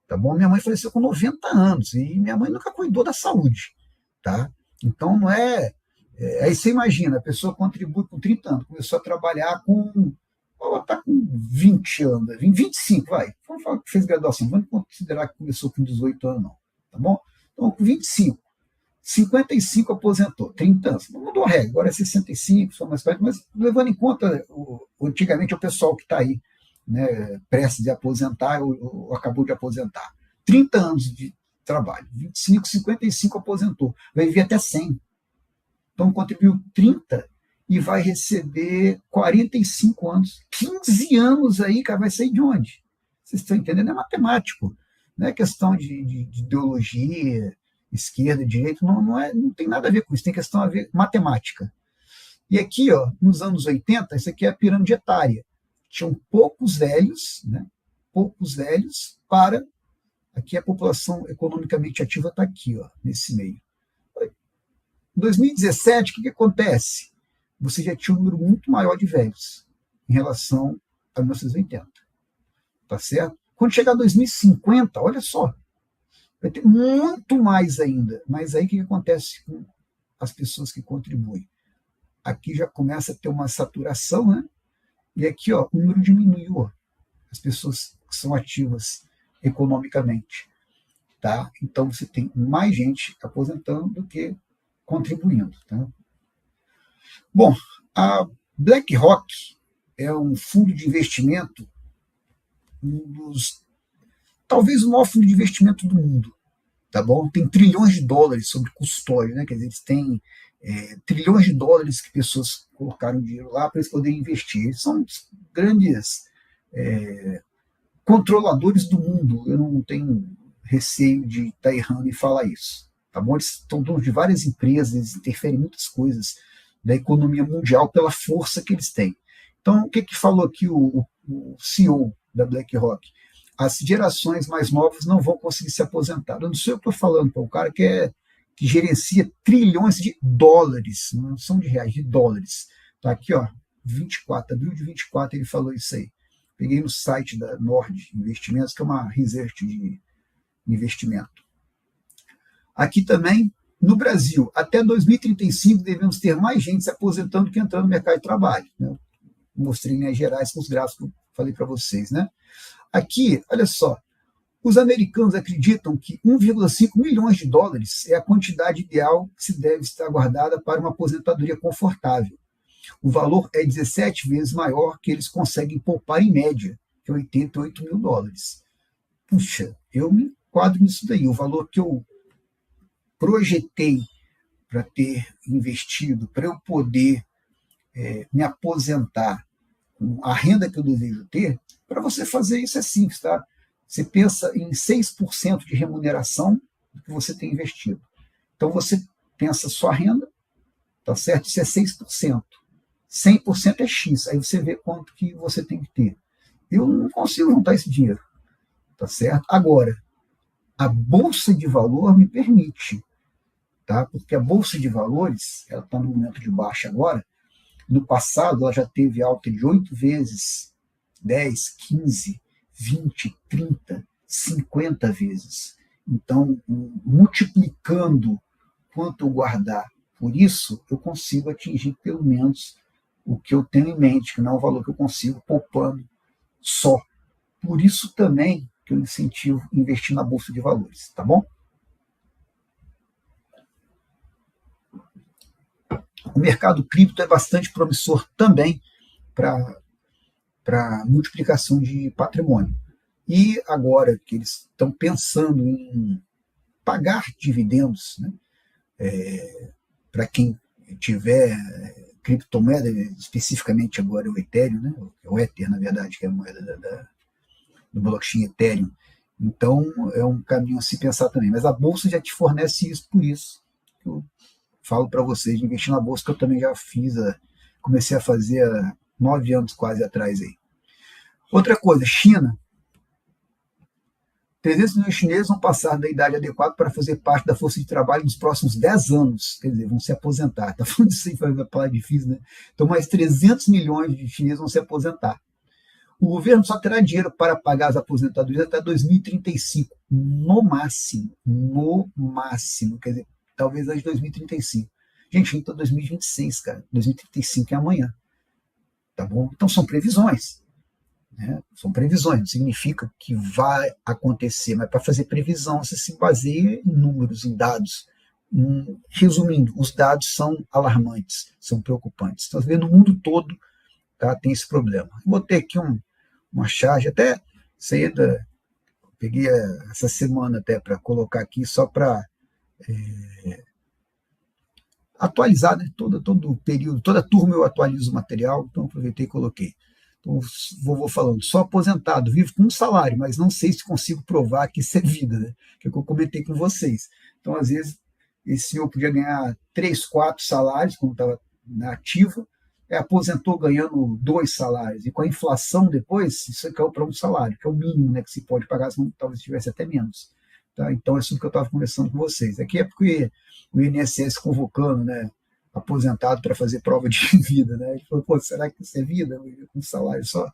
Tá bom? Minha mãe faleceu com 90 anos, e minha mãe nunca cuidou da saúde. Tá? Então, não é... Aí você imagina, a pessoa contribui com 30 anos, começou a trabalhar com... Ela está com 20 anos, 25, vai. Vamos falar que fez graduação, vamos considerar que começou com 18 anos, não. Tá bom? Então, com 25, 55 aposentou, 30 anos. Não mudou a regra, agora é 65, só mais perto, mas levando em conta, antigamente, o pessoal que está aí, né, prestes de aposentar ou acabou de aposentar. 30 anos de trabalho, 25, 55 aposentou, vai viver até 100. Então, contribuiu 30 e vai receber 45 anos. 15 anos aí, cara, vai sair de onde? Vocês estão entendendo? É matemático. Não é questão de ideologia, esquerda, direita, não tem nada a ver com isso, tem questão a ver com matemática. E aqui, ó, nos anos 80, isso aqui é a pirâmide etária. Tinham poucos velhos, né? Poucos velhos para... Aqui a população economicamente ativa está aqui, ó, nesse meio. Em 2017, o que acontece? Você já tinha um número muito maior de velhos em relação a 1980. Tá certo? Quando chegar 2050, olha só, vai ter muito mais ainda. Mas aí o que acontece com as pessoas que contribuem? Aqui já começa a ter uma saturação, né? E aqui, ó, o número diminuiu, ó, as pessoas que são ativas economicamente. Tá? Então você tem mais gente aposentando do que contribuindo. Tá? Bom, a BlackRock é um fundo de investimento, talvez o maior fundo de investimento do mundo. Tá bom? Tem trilhões de dólares sobre custódia, né? Quer dizer, eles têm trilhões de dólares que pessoas colocaram dinheiro lá para eles poderem investir. Eles são os grandes controladores do mundo. Eu não tenho receio de estar errando em falar isso. Tá bom? Eles estão donos de várias empresas, eles interferem em muitas coisas da economia mundial pela força que eles têm. Então, o que falou aqui o CEO da BlackRock? As gerações mais novas não vão conseguir se aposentar. Eu não sei o que eu estou falando, para o cara que gerencia trilhões de dólares, não são de reais, de dólares. Tá aqui, ó, 24, abril de 24, ele falou isso aí. Peguei no site da Nord Investimentos, que é uma research de investimento. Aqui também, no Brasil, até 2035 devemos ter mais gente se aposentando do que entrando no mercado de trabalho. Né? Mostrei em linhas gerais com os gráficos que eu falei para vocês. Né? Aqui, olha só, os americanos acreditam que 1,5 milhões de dólares é a quantidade ideal que se deve estar guardada para uma aposentadoria confortável. O valor é 17 vezes maior que eles conseguem poupar em média, que é 88 mil dólares. Puxa, eu me enquadro nisso daí. O valor que eu projetei para ter investido, para eu poder me aposentar com a renda que eu desejo ter, para você fazer isso é simples, tá? Você pensa em 6% de remuneração do que você tem investido. Então você pensa sua renda, tá certo? Isso é 6%. 100% é X, aí você vê quanto que você tem que ter. Eu não consigo juntar esse dinheiro, tá certo? Agora, a Bolsa de Valor me permite, tá? Porque a Bolsa de Valores, ela está no momento de baixa agora, no passado ela já teve alta de 8 vezes, 10, 15, 20, 30, 50 vezes. Então, multiplicando quanto eu guardar por isso, eu consigo atingir pelo menos o que eu tenho em mente, que não é o valor que eu consigo poupando só. Por isso também que eu incentivo investir na Bolsa de Valores, tá bom? O mercado cripto é bastante promissor também para multiplicação de patrimônio. E agora que eles estão pensando em pagar dividendos, né, para quem tiver criptomoeda, especificamente agora o Ethereum, né, o Ether, na verdade, que é a moeda do blockchain Ethereum. Então, é um caminho a se pensar também. Mas a Bolsa já te fornece isso, por isso que eu falo para vocês de investir na Bolsa, que eu também já fiz, comecei a fazer há 9 anos quase atrás. Aí. Outra coisa, China. 300 milhões de chineses vão passar da idade adequada para fazer parte da força de trabalho nos próximos 10 anos. Quer dizer, vão se aposentar. Está falando disso aí, vai falar difícil, né? Então, mais 300 milhões de chineses vão se aposentar. O governo só terá dinheiro para pagar as aposentadorias até 2035, no máximo. No máximo. Quer dizer, talvez antes de 2035. Gente, então 2026, cara. 2035 é amanhã. Tá bom? Então, são previsões. Né? São previsões, não significa que vai acontecer, mas para fazer previsão você se baseia em números, em dados. Resumindo, os dados são alarmantes, são preocupantes. Então, no mundo todo tá, tem esse problema. Eu botei aqui uma charge, até peguei essa semana até para colocar aqui, só para atualizar, né? Todo período, toda turma eu atualizo o material, então aproveitei e coloquei. Então, vou falando, sou aposentado, vivo com um salário, mas não sei se consigo provar que isso é vida, né? Que é o que eu comentei com vocês. Então, às vezes, esse senhor podia ganhar 3, 4 salários, como estava na ativa, aposentou ganhando 2 salários, e com a inflação depois, isso caiu para 1 salário, que é o mínimo, né, que se pode pagar, senão talvez tivesse até menos. Tá? Então, é isso que eu estava conversando com vocês. Aqui é porque o INSS convocando, né, aposentado para fazer prova de vida, né? Ele falou, pô, será que isso é vida? Com um salário só?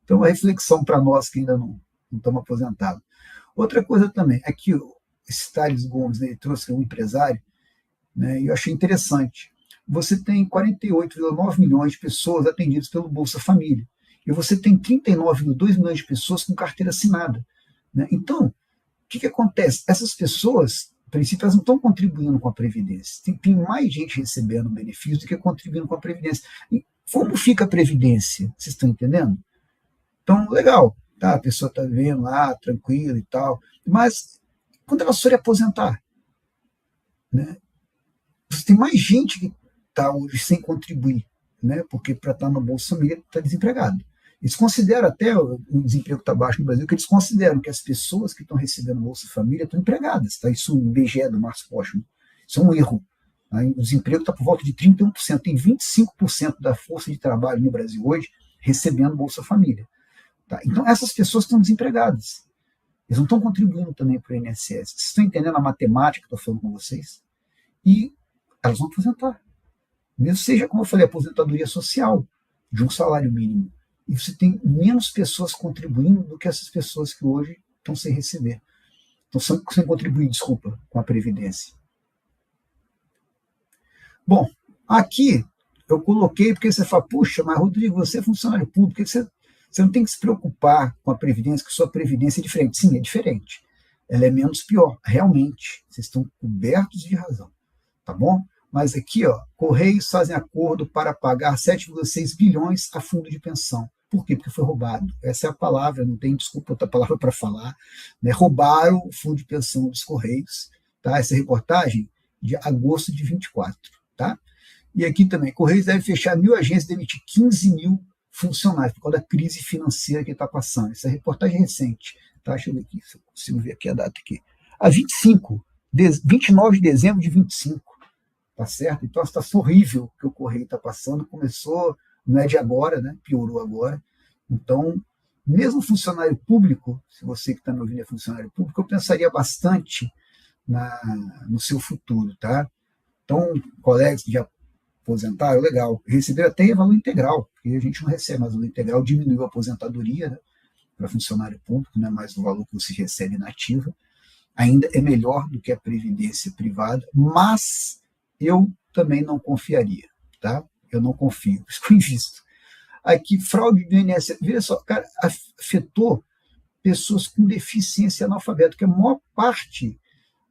Então, uma reflexão para nós que ainda não estamos aposentados. Outra coisa também, aqui esse Thales Gomes, né, ele trouxe um empresário, né, e eu achei interessante. Você tem 48,9 milhões de pessoas atendidas pelo Bolsa Família, e você tem 39,2 milhões de pessoas com carteira assinada. Né? Então, o que acontece? Essas pessoas, a princípio, elas não estão contribuindo com a Previdência. Tem mais gente recebendo benefício do que contribuindo com a Previdência. E como fica a Previdência? Vocês estão entendendo? Então, legal, tá? A pessoa está vivendo lá, tranquila e tal, mas quando ela for aposentar, né? Você tem mais gente que está hoje sem contribuir, né? Porque para estar na Bolsa Família está desempregado. Eles consideram até o desemprego está baixo no Brasil, que eles consideram que as pessoas que estão recebendo Bolsa Família estão empregadas. Tá? Isso no IBGE do Márcio Postman. Isso é um erro. Tá? O desemprego está por volta de 31%. Tem 25% da força de trabalho no Brasil hoje recebendo Bolsa Família. Tá? Então, essas pessoas estão desempregadas. Eles não estão contribuindo também para o INSS. Vocês estão entendendo a matemática que eu estou falando com vocês? E elas vão aposentar. Mesmo seja, como eu falei, aposentadoria social, de um salário mínimo. E você tem menos pessoas contribuindo do que essas pessoas que hoje estão sem receber. Estão sem contribuir, desculpa, com a Previdência. Bom, aqui eu coloquei porque você fala, puxa, mas Rodrigo, você é funcionário público, você não tem que se preocupar com a Previdência, que sua Previdência é diferente. Sim, é diferente. Ela é menos pior, realmente. Vocês estão cobertos de razão. Tá bom? Mas aqui, ó, Correios fazem acordo para pagar 7,6 bilhões a fundo de pensão. Por quê? Porque foi roubado. Essa é a palavra, não tem desculpa outra palavra para falar. Né? Roubaram o fundo de pensão dos Correios. Tá? Essa reportagem de agosto de 24. Tá? E aqui também, Correios deve fechar 1.000 agências e demitir 15 mil funcionários por causa da crise financeira que está passando. Essa reportagem recente. Tá? Deixa eu ver aqui, se eu consigo ver aqui a data aqui. A 29 de dezembro de 25. tá certo? Então, a situação horrível que o Correio está passando começou, não é de agora, né? Piorou agora. Então, mesmo funcionário público, se você que está me ouvindo é funcionário público, eu pensaria bastante no seu futuro, tá? Então, colegas que já aposentaram, legal. Receberam até valor integral, porque a gente não recebe mais valor integral, diminuiu a aposentadoria, né, para funcionário público, não é mais o valor que você recebe na ativa. Ainda é melhor do que a previdência privada, mas eu também não confiaria, tá? Eu não confio, por isso que eu invisto. Aqui, fraude do INSS, veja só, cara, afetou pessoas com deficiência analfabeta, que a maior parte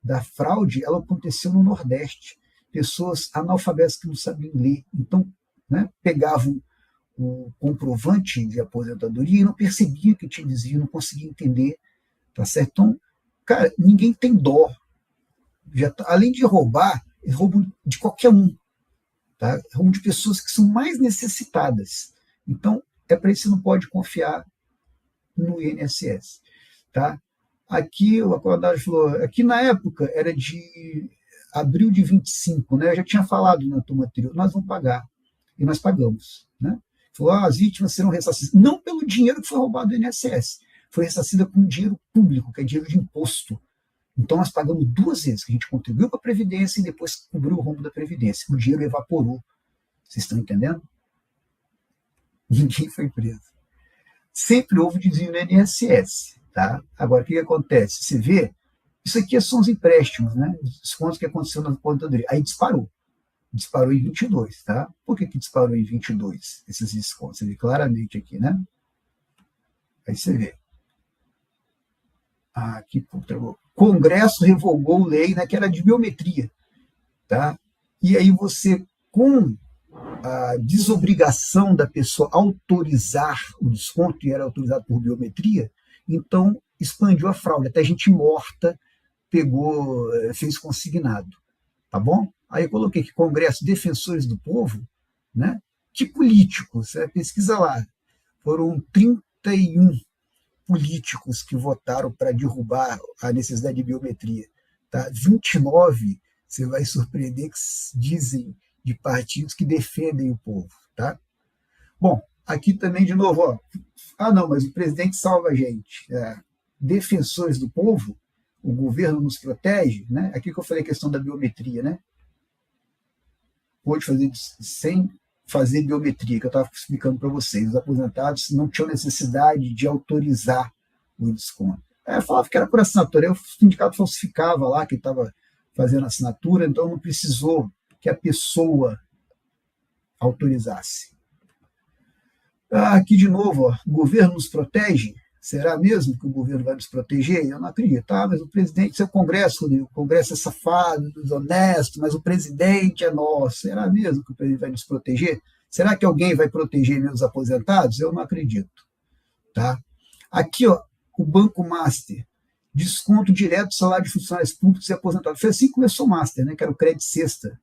da fraude ela aconteceu no Nordeste. Pessoas analfabetas que não sabiam ler. Então, né, pegavam o comprovante de aposentadoria e não percebiam o que tinha dizia, não conseguia entender. Tá certo? Então, cara, ninguém tem dó. Além de roubar, eles roubam de qualquer um. Tá? Roubam de pessoas que são mais necessitadas. Então, é para isso que você não pode confiar no INSS. Tá? Aqui, o Acordado falou, aqui na época era de abril de 25, né? Eu já tinha falado na turma anterior, nós vamos pagar. E nós pagamos. Né? Falou, as vítimas serão ressarcidas, não pelo dinheiro que foi roubado do INSS, foi ressarcida com dinheiro público, que é dinheiro de imposto. Então nós pagamos 2 vezes, que a gente contribuiu para a Previdência e depois cobriu o rombo da Previdência. O dinheiro evaporou. Vocês estão entendendo? Ninguém foi preso. Sempre houve desvio no INSS. Tá? Agora, o que acontece? Você vê, isso aqui são os empréstimos, né? Os descontos que aconteceu na aposentadoria. Aí disparou. Disparou em 22, tá? Por que disparou em 22 esses descontos? Você vê claramente aqui, né? Aí você vê. Aqui, Congresso revogou lei, né, que era de biometria, tá? E aí você, com a desobrigação da pessoa autorizar o desconto, e era autorizado por biometria, então expandiu a fraude, até gente morta pegou, fez consignado, tá bom? Aí eu coloquei que Congresso Defensores do Povo, né? Que políticos, pesquisa lá, foram 31 políticos que votaram para derrubar a necessidade de biometria. Tá? 29, você vai surpreender, que dizem de partidos que defendem o povo. Tá? Bom, aqui também, de novo, ó, não, mas o presidente salva a gente. Defensores do povo, o governo nos protege, né? Aqui que eu falei a questão da biometria, né? Pode fazer sem fazer biometria, que eu estava explicando para vocês. Os aposentados não tinham necessidade de autorizar o desconto. Falava que era por assinatura, aí o sindicato falsificava lá que estava fazendo assinatura, então não precisou que a pessoa autorizasse. Aqui de novo, ó, o governo nos protege. Será mesmo que o governo vai nos proteger? Eu não acredito. Mas o presidente, seu Congresso, o Congresso é safado, desonesto, mas o presidente é nosso. Será mesmo que o presidente vai nos proteger? Será que alguém vai proteger meus aposentados? Eu não acredito. Tá? Aqui, ó, o Banco Master, desconto direto do salário de funcionários públicos e aposentados. Foi assim que começou o Master, né, que era o Crédito Sexta,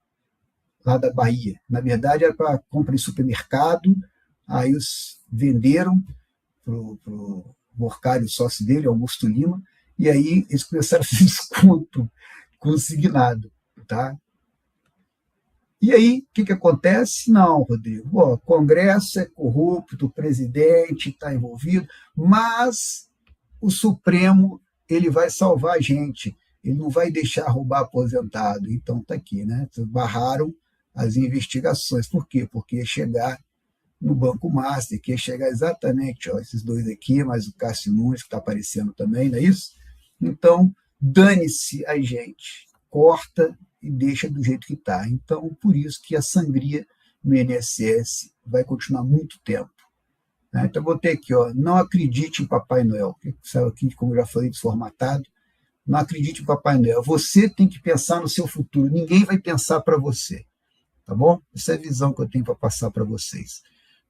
lá da Bahia. Na verdade, era para compra em supermercado, aí os venderam para o Borcário, sócio dele, Augusto Lima, e aí eles começaram a fazer desconto consignado. Tá? E aí, o que acontece? Não, Rodrigo, o Congresso é corrupto, o presidente está envolvido, mas o Supremo ele vai salvar a gente, ele não vai deixar roubar aposentado. Então está aqui, né? Barraram as investigações. Por quê? Porque ia chegar no Banco Master, que ia chegar exatamente, ó, esses dois aqui, mais o Cássio Nunes, que está aparecendo também, não é isso? Então, dane-se a gente, corta e deixa do jeito que está. Então, por isso que a sangria no INSS vai continuar muito tempo. Né? Então, eu botei aqui, ó, não acredite em Papai Noel, que saiu aqui, como eu já falei, desformatado. Não acredite em Papai Noel. Você tem que pensar no seu futuro, ninguém vai pensar para você. Tá bom? Essa é a visão que eu tenho para passar para vocês.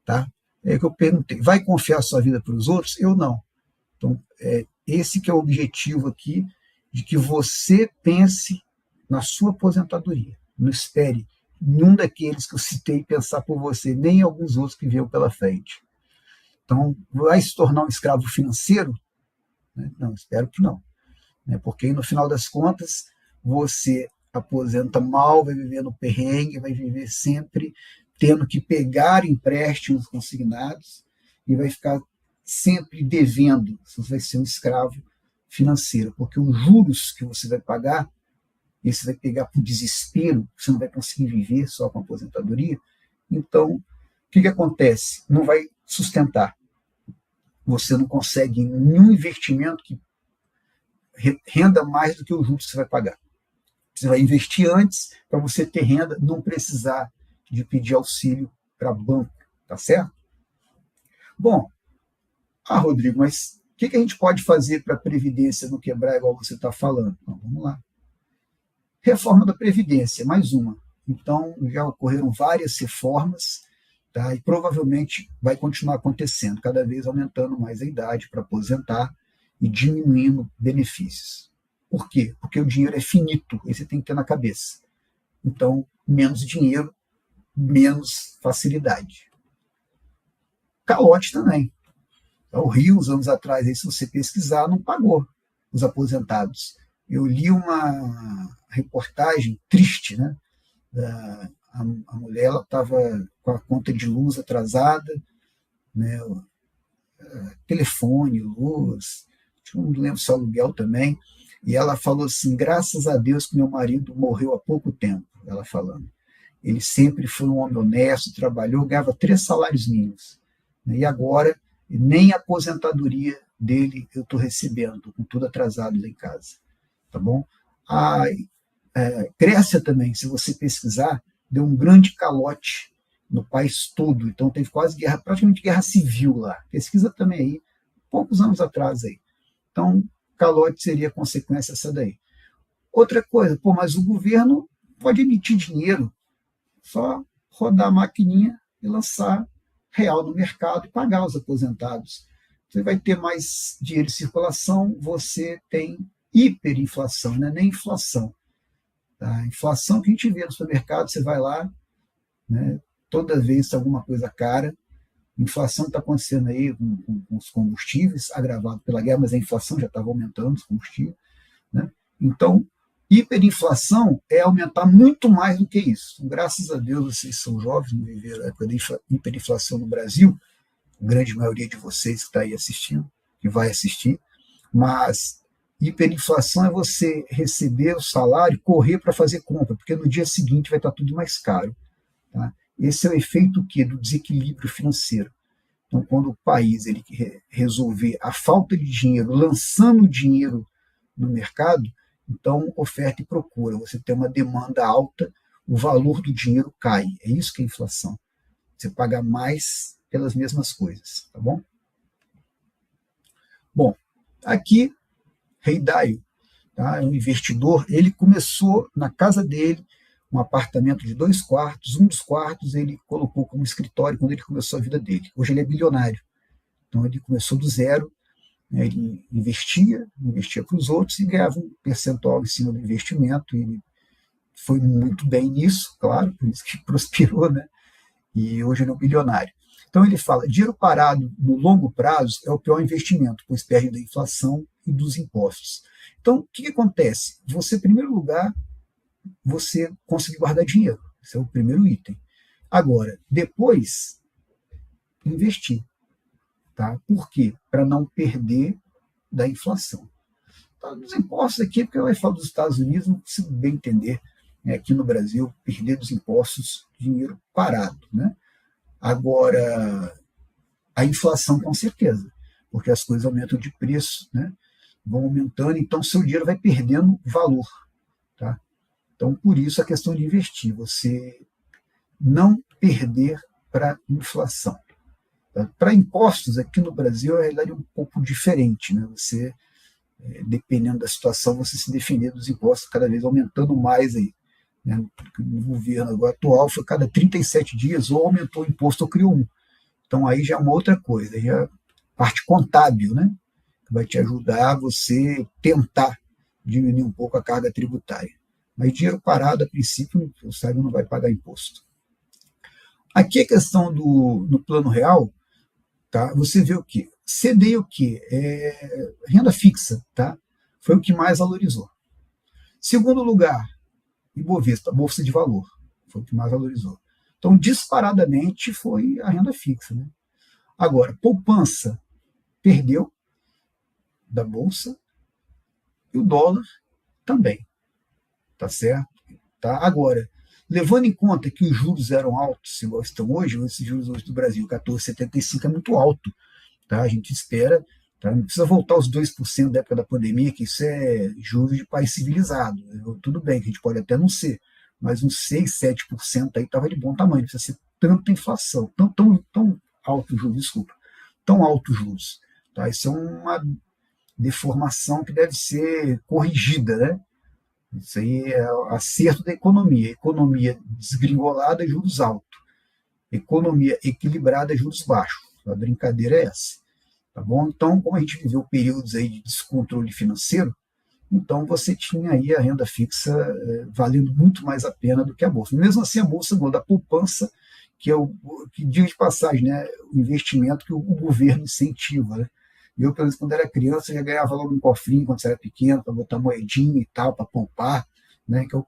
Tá? É que eu perguntei, vai confiar sua vida para os outros? Eu não. Então, esse que é o objetivo aqui, de que você pense na sua aposentadoria. Não espere nenhum daqueles que eu citei pensar por você, nem alguns outros que venham pela frente. Então, vai se tornar um escravo financeiro? Não, espero que não. Porque no final das contas, você aposenta mal, vai viver no perrengue, vai viver sempre tendo que pegar empréstimos consignados e vai ficar sempre devendo. Você vai ser um escravo financeiro, porque os juros que você vai pagar, e você vai pegar por desespero, você não vai conseguir viver só com a aposentadoria. Então, o que acontece? Não vai sustentar. Você não consegue nenhum investimento que renda mais do que o juros que você vai pagar. Você vai investir antes para você ter renda, não precisar de pedir auxílio para banco, tá certo? Bom, Rodrigo, mas o que a gente pode fazer para a Previdência não quebrar igual você está falando? Então, vamos lá. Reforma da Previdência, mais uma. Então, já ocorreram várias reformas, tá? E provavelmente vai continuar acontecendo, cada vez aumentando mais a idade para aposentar e diminuindo benefícios. Por quê? Porque o dinheiro é finito, e você tem que ter na cabeça. Então, menos dinheiro, menos facilidade. Calote também. O Rio, uns anos atrás, aí, se você pesquisar, não pagou os aposentados. Eu li uma reportagem triste, né? A mulher estava com a conta de luz atrasada, né? Telefone, luz, não lembro se aluguel também, e ela falou assim, graças a Deus que meu marido morreu há pouco tempo, ela falando. Ele sempre foi um homem honesto, trabalhou, ganhava 3 salários mínimos. E agora, nem a aposentadoria dele eu estou recebendo, estou com tudo atrasado lá em casa. Tá bom? A Grécia também, se você pesquisar, deu um grande calote no país todo. Então teve quase guerra, praticamente guerra civil lá. Pesquisa também aí, poucos anos atrás aí. Então, calote seria a consequência essa daí. Outra coisa, mas o governo pode emitir dinheiro, só rodar a maquininha e lançar real no mercado e pagar os aposentados. Você vai ter mais dinheiro em circulação, você tem hiperinflação, não é nem inflação. A inflação que a gente vê no supermercado, você vai lá, né, toda vez tem alguma coisa cara, inflação está acontecendo aí com os combustíveis, agravado pela guerra, mas a inflação já estava aumentando os combustíveis. Né? Então, hiperinflação é aumentar muito mais do que isso. Então, graças a Deus, vocês são jovens, não viveram a época da hiperinflação no Brasil, a grande maioria de vocês que está aí assistindo, que vai assistir, mas hiperinflação é você receber o salário e correr para fazer compra, porque no dia seguinte vai estar tudo mais caro. Tá? Esse é o efeito do desequilíbrio financeiro. Então, quando o país ele resolver a falta de dinheiro, lançando dinheiro no mercado, então oferta e procura. Você tem uma demanda alta, o valor do dinheiro cai. É isso que é inflação. Você paga mais pelas mesmas coisas, tá bom? Bom, aqui, Rei Daio, tá? É um investidor, ele começou na casa dele, um apartamento de 2 quartos, um dos quartos ele colocou como escritório quando ele começou a vida dele. Hoje ele é bilionário, então ele começou do zero, né? Ele investia para os outros e ganhava um percentual em cima do investimento, e ele foi muito bem nisso, claro, por isso que prosperou, né? E hoje ele é um bilionário. Então ele fala, dinheiro parado no longo prazo é o pior investimento, pois perde da inflação e dos impostos. Então, o que acontece? Você, em primeiro lugar, você conseguir guardar dinheiro. Esse é o primeiro item. Agora, depois, investir. Tá? Por quê? Para não perder da inflação. Tá, dos impostos aqui, porque vai falar dos Estados Unidos, não consigo bem entender, né, aqui no Brasil, perder dos impostos, dinheiro parado. Né? Agora, a inflação com certeza, porque as coisas aumentam de preço, né? Vão aumentando, então seu dinheiro vai perdendo valor. Tá? Então, por isso a questão de investir, você não perder para inflação. Tá? Para impostos, aqui no Brasil, a realidade é um pouco diferente. Né? Você, dependendo da situação, você se defender dos impostos cada vez aumentando mais aí. Né? No governo agora atual, foi cada 37 dias, ou aumentou o imposto ou criou um. Então, aí já é uma outra coisa, aí é a parte contábil, né? Que vai te ajudar a você tentar diminuir um pouco a carga tributária. Mas dinheiro parado, a princípio, eu saiba, não vai pagar imposto. Aqui a questão no plano real, tá? Você vê o quê? CDI o quê? Renda fixa, tá? Foi o que mais valorizou. Segundo lugar, Ibovespa, Bolsa de Valor, foi o que mais valorizou. Então, disparadamente, foi a renda fixa. Né? Agora, poupança perdeu da Bolsa e o dólar também, tá certo? Tá? Agora, levando em conta que os juros eram altos, igual estão hoje, esses juros hoje do Brasil, 14,75 é muito alto, tá? A gente espera, tá? Não precisa voltar aos 2% da época da pandemia, que isso é juros de país civilizado. Tudo bem, que a gente pode até não ser, mas uns 6, 7% aí estava de bom tamanho, não precisa ser tanta inflação, tão alto juros, desculpa, tão altos juros. Tá? Isso é uma deformação que deve ser corrigida, né? Isso aí é acerto da economia. Economia desgringolada, juros altos. Economia equilibrada, juros baixos. A brincadeira é essa. Tá bom? Então, como a gente viveu períodos aí de descontrole financeiro, então você tinha aí a renda fixa valendo muito mais a pena do que a bolsa. Mesmo assim, a bolsa da poupança, que é que diga de passagem, né, o investimento que o governo incentiva. Né? Eu, pelo menos, quando era criança, já ganhava logo um cofrinho quando você era pequeno, para botar moedinha e tal, para poupar, né, que é o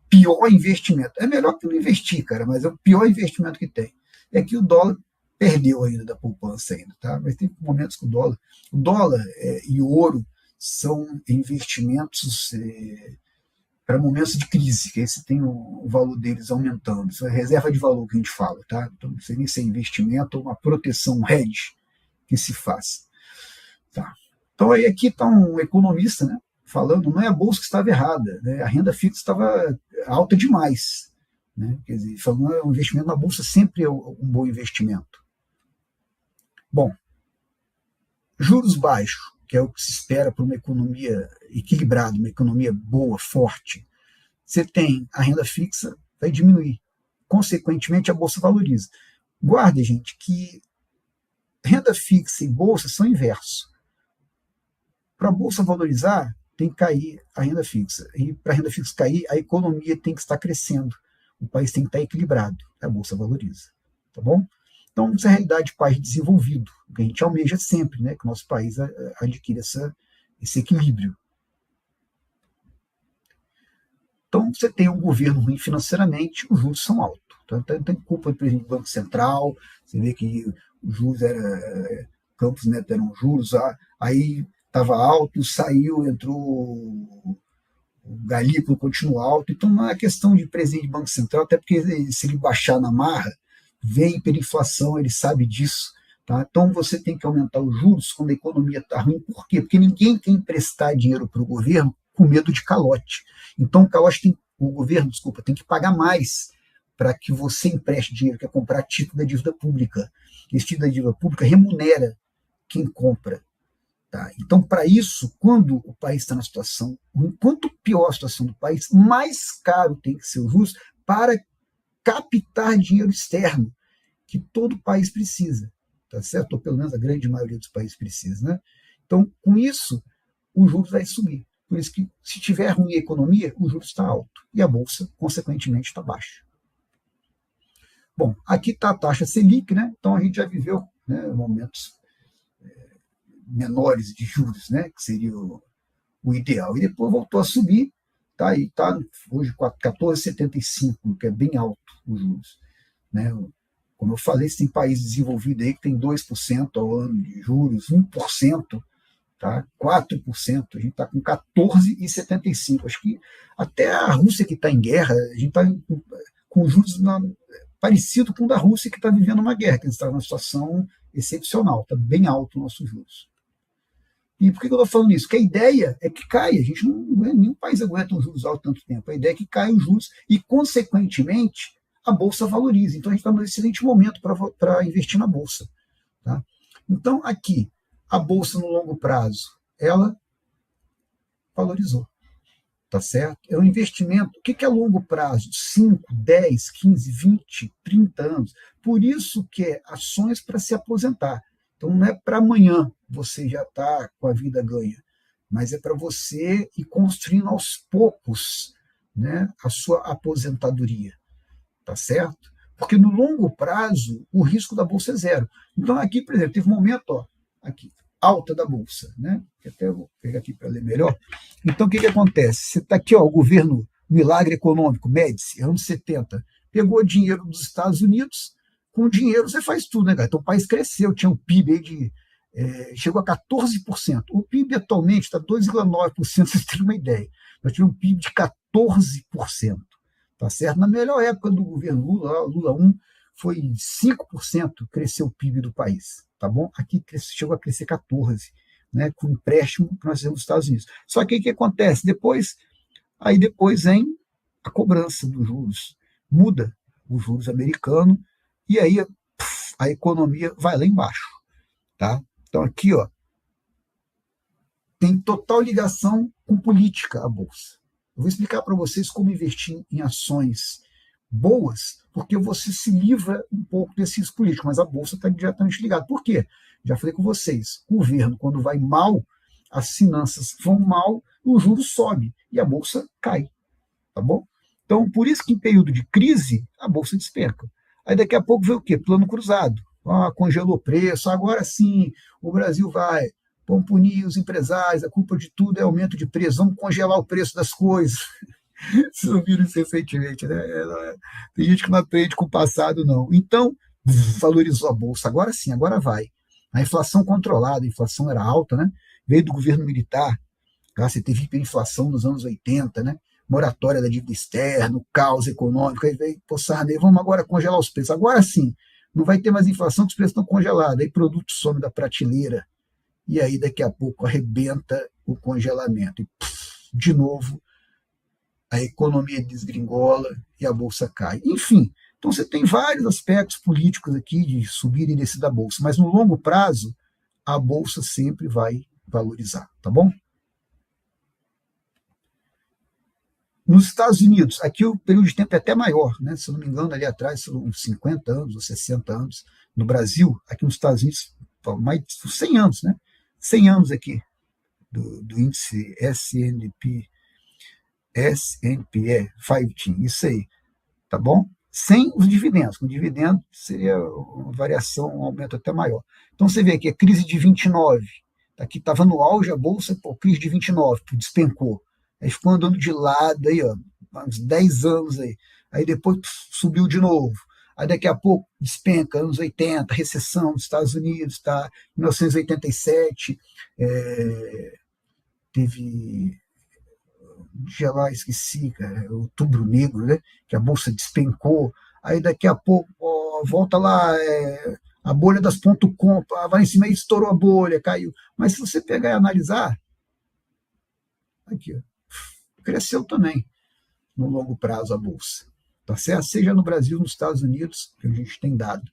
pior investimento. É melhor que não investir, cara, mas é o pior investimento que tem. É que o dólar perdeu ainda da poupança ainda, tá? Mas tem momentos que o dólar e o ouro são investimentos para momentos de crise, que aí você tem o valor deles aumentando. Isso é reserva de valor que a gente fala, tá? Então não sei nem se é investimento ou uma proteção, um hedge que se faz. Tá. Então aí aqui está um economista, né, falando, não é a bolsa que estava errada, né, a renda fixa estava alta demais. Né, quer dizer, falando, o investimento na bolsa sempre é um bom investimento. Bom, juros baixos, que é o que se espera para uma economia equilibrada, uma economia boa, forte, você tem a renda fixa, vai diminuir. Consequentemente, a bolsa valoriza. Guarde, gente, que renda fixa e bolsa são inversos. Para a bolsa valorizar, tem que cair a renda fixa. E para a renda fixa cair, a economia tem que estar crescendo. O país tem que estar equilibrado. A bolsa valoriza. Tá bom? Então, essa é a realidade de país desenvolvido, que a gente almeja sempre, né, que o nosso país adquira esse equilíbrio. Então, você tem um governo ruim financeiramente, os juros são altos. Então, tem culpa do presidente do Banco Central, você vê que os juros Campos Neto eram juros, aí estava alto, saiu, entrou o Galípolo, continua alto. Então, não é questão de presidente do Banco Central, até porque se ele baixar na marra, vem hiperinflação, ele sabe disso. Tá? Então, você tem que aumentar os juros quando a economia está ruim. Por quê? Porque ninguém quer emprestar dinheiro para o governo com medo de calote. Então, o governo tem que pagar mais para que você empreste dinheiro, que é comprar título da dívida pública. Esse título da dívida pública remunera quem compra. Tá? Então, para isso, quando o país está na situação ruim, quanto pior a situação do país, mais caro tem que ser os juros para captar dinheiro externo, que todo país precisa, tá certo? Ou pelo menos a grande maioria dos países precisa. Né? Então, com isso, o juros vai subir. Por isso que, se tiver ruim a economia, o juros está alto e a bolsa, consequentemente, está baixa. Bom, aqui está a taxa Selic, né? Então a gente já viveu, né, momentos menores de juros, né, que seria o ideal. E depois voltou a subir, tá? E está hoje 14,75, que é bem alto os juros. Né? Como eu falei, você tem países desenvolvidos aí que tem 2% ao ano de juros, 1%, tá? 4%, a gente está com 14,75. Acho que até a Rússia, que está em guerra, a gente está com juros parecido com o da Rússia, que está vivendo uma guerra, que está numa situação excepcional, está bem alto os nossos juros. E por que eu estou falando isso? Porque a ideia é que caia. A gente nenhum país aguenta um juros alto tanto tempo. A ideia é que caia os juros e, consequentemente, a bolsa valorize. Então, a gente está num excelente momento para investir na bolsa. Tá? Então, aqui, a bolsa no longo prazo, ela valorizou. Tá certo? É um investimento. O que é longo prazo? 5, 10, 15, 20, 30 anos. Por isso que é ações para se aposentar. Então, não é para amanhã você já está com a vida ganha, mas é para você ir construindo aos poucos, né, a sua aposentadoria. Tá certo? Porque no longo prazo, o risco da bolsa é zero. Então, aqui, por exemplo, teve um momento, aqui, alta da bolsa, né? Que até eu vou pegar aqui para ler melhor. Então, o que acontece? Você está aqui, o governo milagre econômico, Médici, anos 70, pegou dinheiro dos Estados Unidos, com dinheiro você faz tudo, né, cara? Então o país cresceu, tinha um PIB aí chegou a 14%. O PIB atualmente está 2,9%, vocês terem uma ideia. Nós tivemos um PIB de 14%, tá certo? Na melhor época do governo Lula, Lula 1, foi 5% cresceu o PIB do país, tá bom? Aqui chegou a crescer 14%, né, com o empréstimo que nós temos nos Estados Unidos. Só que o que acontece? Depois vem a cobrança dos juros, muda os juros americanos, e aí a economia vai lá embaixo, tá? Então aqui, ó, tem total ligação com política a bolsa. Eu vou explicar para vocês como investir em ações boas, porque você se livra um pouco desse risco político, mas a bolsa está diretamente ligada. Por quê? Já falei com vocês, o governo, quando vai mal, as finanças vão mal, o juro sobe e a bolsa cai, tá bom? Então, por isso que em período de crise, a bolsa despenca. Aí daqui a pouco vem o quê? Plano cruzado. Congelou o preço, agora sim, o Brasil vamos punir os empresários, a culpa de tudo é aumento de preço, vamos congelar o preço das coisas. Vocês ouviram isso recentemente, né? Tem gente que não aprende com o passado, não. Então, valorizou a bolsa, agora sim, agora vai. A inflação controlada, a inflação era alta, né? Veio do governo militar, tá? Você teve hiperinflação nos anos 80, né? Moratória da dívida externa, caos econômico, aí veio, Sarney, vamos agora congelar os preços. Agora sim, não vai ter mais inflação, que os preços estão congelados, aí produto some da prateleira, e aí daqui a pouco arrebenta o congelamento. E de novo, a economia desgringola e a bolsa cai. Enfim, então você tem vários aspectos políticos aqui de subir e descer da bolsa, mas no longo prazo, a bolsa sempre vai valorizar, tá bom? Nos Estados Unidos, aqui o período de tempo é até maior, né? Se eu não me engano, ali atrás são uns 50 anos ou 60 anos. No Brasil, aqui nos Estados Unidos, mais de 100 anos, né? 100 anos aqui do índice S&P 500, isso aí, tá bom? Sem os dividendos. Com dividendo seria uma variação, um aumento até maior. Então você vê aqui a crise de 29, aqui estava no auge a bolsa, crise de 29, que despencou. Aí ficou andando de lado aí, ó, uns 10 anos aí. Aí depois subiu de novo. Aí daqui a pouco despenca, anos 80, recessão dos Estados Unidos, tá? 1987, teve, já lá esqueci, cara, Outubro Negro, né? Que a bolsa despencou. Aí daqui a pouco, volta lá, a bolha das .com, vai em cima e estourou a bolha, caiu. Mas se você pegar e analisar, aqui, ó, cresceu também no longo prazo a bolsa, tá certo? Seja no Brasil, nos Estados Unidos, que a gente tem dado.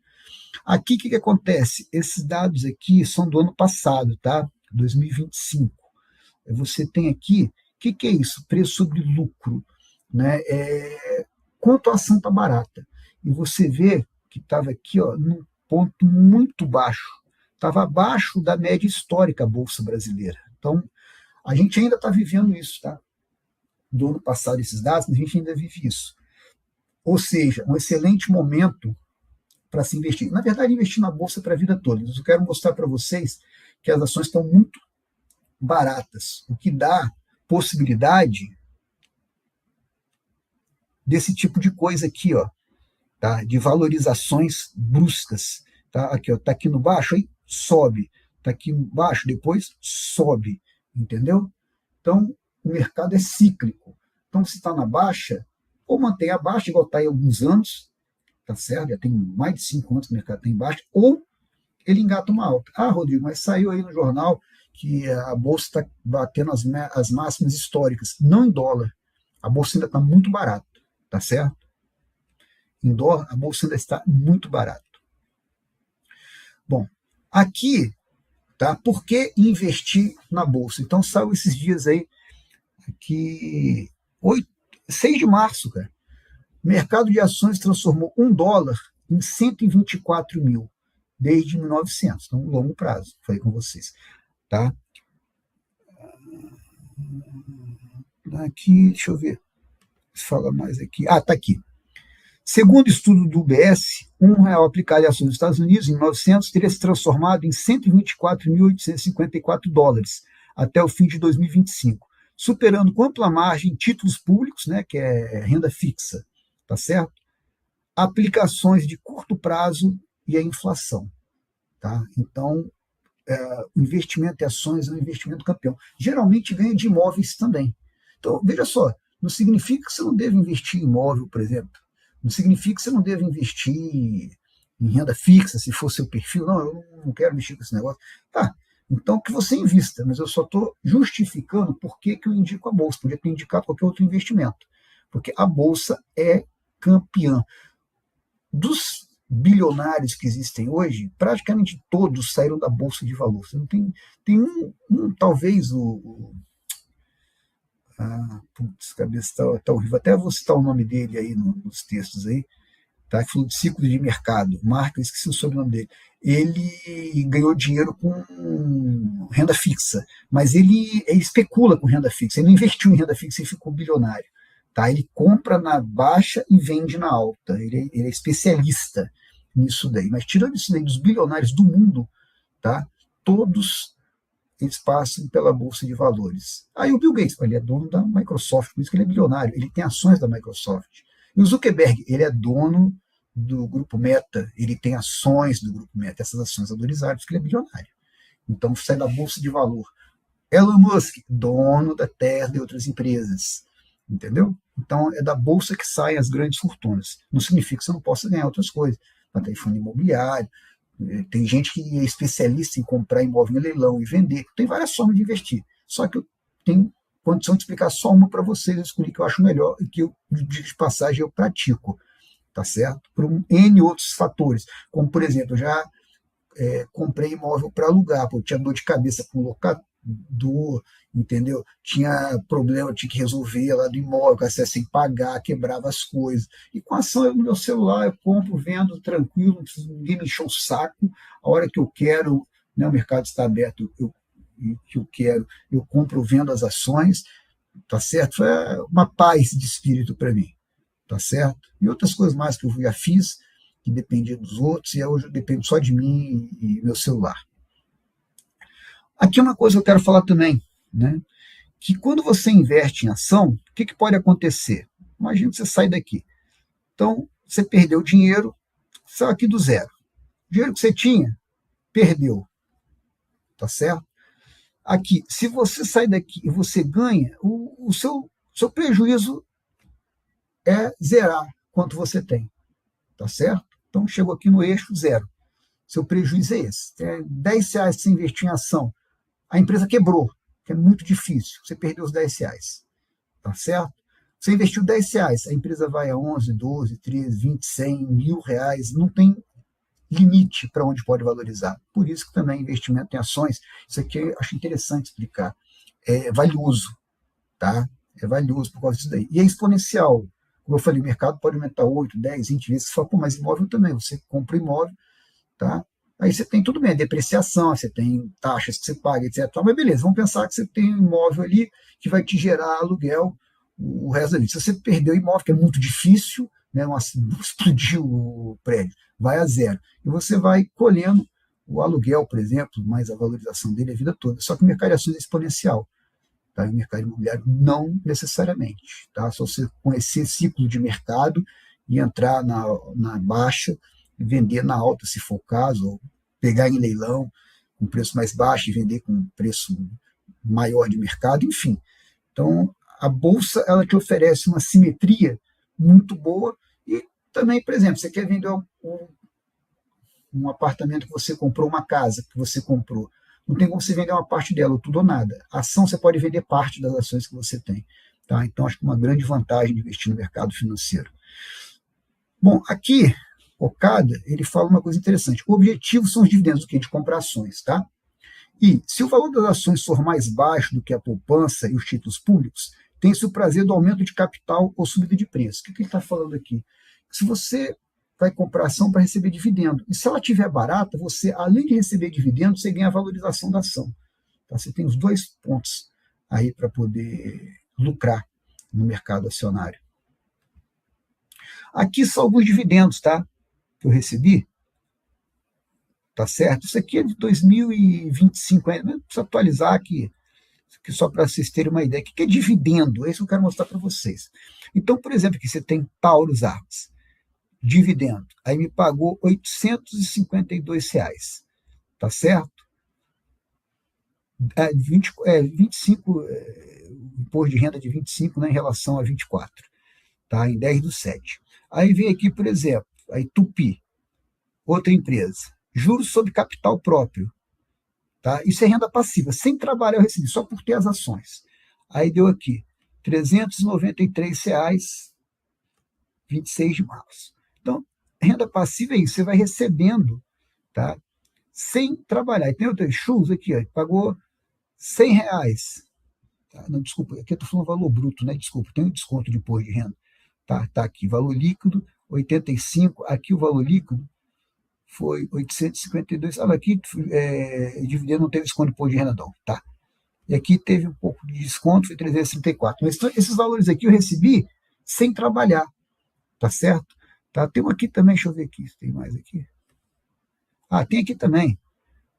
Aqui o que acontece? Esses dados aqui são do ano passado, tá? 2025. Você tem aqui, o que é isso? Preço sobre lucro, né? Quanto a ação está barata. E você vê que estava aqui, ó, num ponto muito baixo. Estava abaixo da média histórica a bolsa brasileira. Então, a gente ainda está vivendo isso, tá? Do ano passado, esses dados, a gente ainda vive isso. Ou seja, um excelente momento para se investir. Na verdade, investir na bolsa para a vida toda. Eu quero mostrar para vocês que as ações estão muito baratas, o que dá possibilidade desse tipo de coisa aqui, ó, tá? De valorizações bruscas. Tá? Aqui, ó, tá aqui no baixo, aí sobe. Tá aqui embaixo, depois sobe. Entendeu? Então, o mercado é cíclico. Então, se está na baixa, ou mantém a baixa, igual está em alguns anos, tá certo? Já tem mais de 5 anos que o mercado está em baixa, ou ele engata uma alta. Ah, Rodrigo, mas saiu aí no jornal que a bolsa está batendo as máximas históricas. Não em dólar. A bolsa ainda está muito barata, tá certo? Em dólar, a bolsa ainda está muito barata. Bom, aqui, tá? Por que investir na bolsa? Então, saiu esses dias aí, aqui, 6 de março, cara. O mercado de ações transformou $1 em 124 mil desde 1900, então, longo prazo, falei com vocês. Tá? Aqui, deixa eu ver. Fala mais aqui. Ah, tá aqui. Segundo estudo do UBS, R$1 aplicado em ações nos Estados Unidos em 1900 teria se transformado em $124.854 até o fim de 2025. superando com ampla margem títulos públicos, né, que é renda fixa, tá certo? Aplicações de curto prazo e a inflação, tá? Então, o investimento em ações é um investimento campeão. Geralmente ganha de imóveis também. Então, veja só, não significa que você não deve investir em imóvel, por exemplo. Não significa que você não deve investir em renda fixa, se for seu perfil. Não, eu não quero mexer com esse negócio. Tá, então que você invista, mas eu só estou justificando por que eu indico a Bolsa. Podia ter indicado qualquer outro investimento. Porque a Bolsa é campeã. Dos bilionários que existem hoje, praticamente todos saíram da Bolsa de Valores. Você não tem talvez putz, cabeça tá horrível. Até vou citar o nome dele aí nos textos aí, tá? Que falou de ciclo de mercado. Marca, esqueci o sobrenome dele. Ele ganhou dinheiro com renda fixa, mas ele especula com renda fixa. Ele não investiu em renda fixa e ficou bilionário. Tá? Ele compra na baixa e vende na alta. Ele é especialista nisso daí. Mas tirando isso daí dos bilionários do mundo, tá? Todos eles passam pela Bolsa de Valores. Aí o Bill Gates, ele é dono da Microsoft, por isso que ele é bilionário. Ele tem ações da Microsoft. E o Zuckerberg, ele é dono do Grupo Meta, ele tem ações do Grupo Meta. Essas ações valorizaram, porque ele é bilionário. Então sai da Bolsa de Valor. Elon Musk, dono da Tesla e outras empresas. Entendeu? Então é da Bolsa que saem as grandes fortunas. Não significa que você não possa ganhar outras coisas. Tem fundo imobiliário, tem gente que é especialista em comprar imóvel em leilão e vender. Tem várias formas de investir. Só que eu tenho condição de explicar só uma para vocês, eu escolhi que eu acho melhor e que eu, de passagem, eu pratico, tá certo? Por N outros fatores, como, por exemplo, eu já comprei imóvel para alugar, porque eu tinha dor de cabeça com locador, entendeu? Tinha problema, tinha que resolver lá do imóvel, com acesso sem pagar, quebrava as coisas. E com a ação no meu celular, eu compro, vendo, tranquilo, não preciso ninguém me encher o saco, a hora que eu quero, né, o mercado está aberto, que eu quero, eu compro, vendo as ações, tá certo? Foi uma paz de espírito para mim, tá certo? E outras coisas mais que eu já fiz, que dependia dos outros, e hoje eu dependo só de mim e meu celular. Aqui uma coisa que eu quero falar também, né? Que quando você investe em ação, o que pode acontecer? Imagina que você sai daqui. Então, você perdeu dinheiro, saiu aqui do zero. O dinheiro que você tinha, perdeu. Tá certo? Aqui, se você sai daqui e você ganha, o seu prejuízo é zerar quanto você tem. Tá certo? Então, chegou aqui no eixo zero. Seu prejuízo é esse. É 10 reais que você investiu em ação. A empresa quebrou, que é muito difícil. Você perdeu os 10 reais. Tá certo? Você investiu 10 reais, a empresa vai a 11, 12, 13, 20, 100, R$ 1.000. Não tem limite para onde pode valorizar. Por isso que também investimento em ações, isso aqui eu acho interessante explicar, é valioso, tá? É valioso por causa disso daí. E é exponencial. Como eu falei, o mercado pode aumentar 8, 10, 20 vezes. Você fala, pô, mas imóvel também. Você compra imóvel, tá? Aí você tem tudo bem, depreciação, você tem taxas que você paga, etc. Mas beleza, vamos pensar que você tem um imóvel ali que vai te gerar aluguel o resto da vida. Se você perdeu o imóvel, que é muito difícil, né, explodiu o prédio, vai a zero. E você vai colhendo o aluguel, por exemplo, mais a valorização dele a vida toda. Só que o mercado de ações é exponencial. Tá? O mercado imobiliário não necessariamente. Tá? Só você conhecer ciclo de mercado e entrar na baixa e vender na alta, se for o caso, ou pegar em leilão com preço mais baixo e vender com preço maior de mercado, enfim. Então, a Bolsa ela te oferece uma simetria muito boa e também, por exemplo, você quer vender um apartamento que você comprou, uma casa que você comprou, não tem como você vender uma parte dela, tudo ou nada. A ação você pode vender parte das ações que você tem. Tá? Então, acho que uma grande vantagem de investir no mercado financeiro. Bom, aqui, Okada, ele fala uma coisa interessante. O objetivo são os dividendos do que? De comprar ações, tá? E, se o valor das ações for mais baixo do que a poupança e os títulos públicos, tem-se o prazer do aumento de capital ou subida de preço. O que ele está falando aqui? Se você vai comprar ação para receber dividendo, e se ela estiver barata, você, além de receber dividendo, você ganha a valorização da ação. Tá? Você tem os dois pontos aí para poder lucrar no mercado acionário. Aqui são alguns dividendos, tá? Que eu recebi. Tá certo? Isso aqui é de 2025, ainda precisa atualizar aqui. que só para vocês terem uma ideia. O que é dividendo? É isso que eu quero mostrar para vocês. Então, por exemplo, aqui você tem Taurus Armas, dividendo. Aí me pagou R$ 852, tá certo? 25, imposto de renda de 25, né, em relação a 24, tá? Em 10/7. Aí vem aqui, por exemplo, aí Tupi, outra empresa, juros sobre capital próprio, tá? Isso é renda passiva, sem trabalhar eu recebi, só por ter as ações. Aí deu aqui, R$ 393, 26 de março. Então, renda passiva é isso, você vai recebendo, tá? Sem trabalhar. E tem outras shoes aqui, ó, pagou R$ 100. Tá? Não, desculpa, aqui eu estou falando valor bruto, né? Desculpa, tem um desconto de imposto de renda. Tá aqui, valor líquido, 85. Aqui o valor líquido foi 852. Aqui dividendo não teve desconto de imposto de renda, não. Tá? E aqui teve um pouco de desconto, foi 334. Mas esses valores aqui eu recebi sem trabalhar, tá certo? Tá? Tem um aqui também, deixa eu ver aqui, tem mais aqui. Tem aqui também.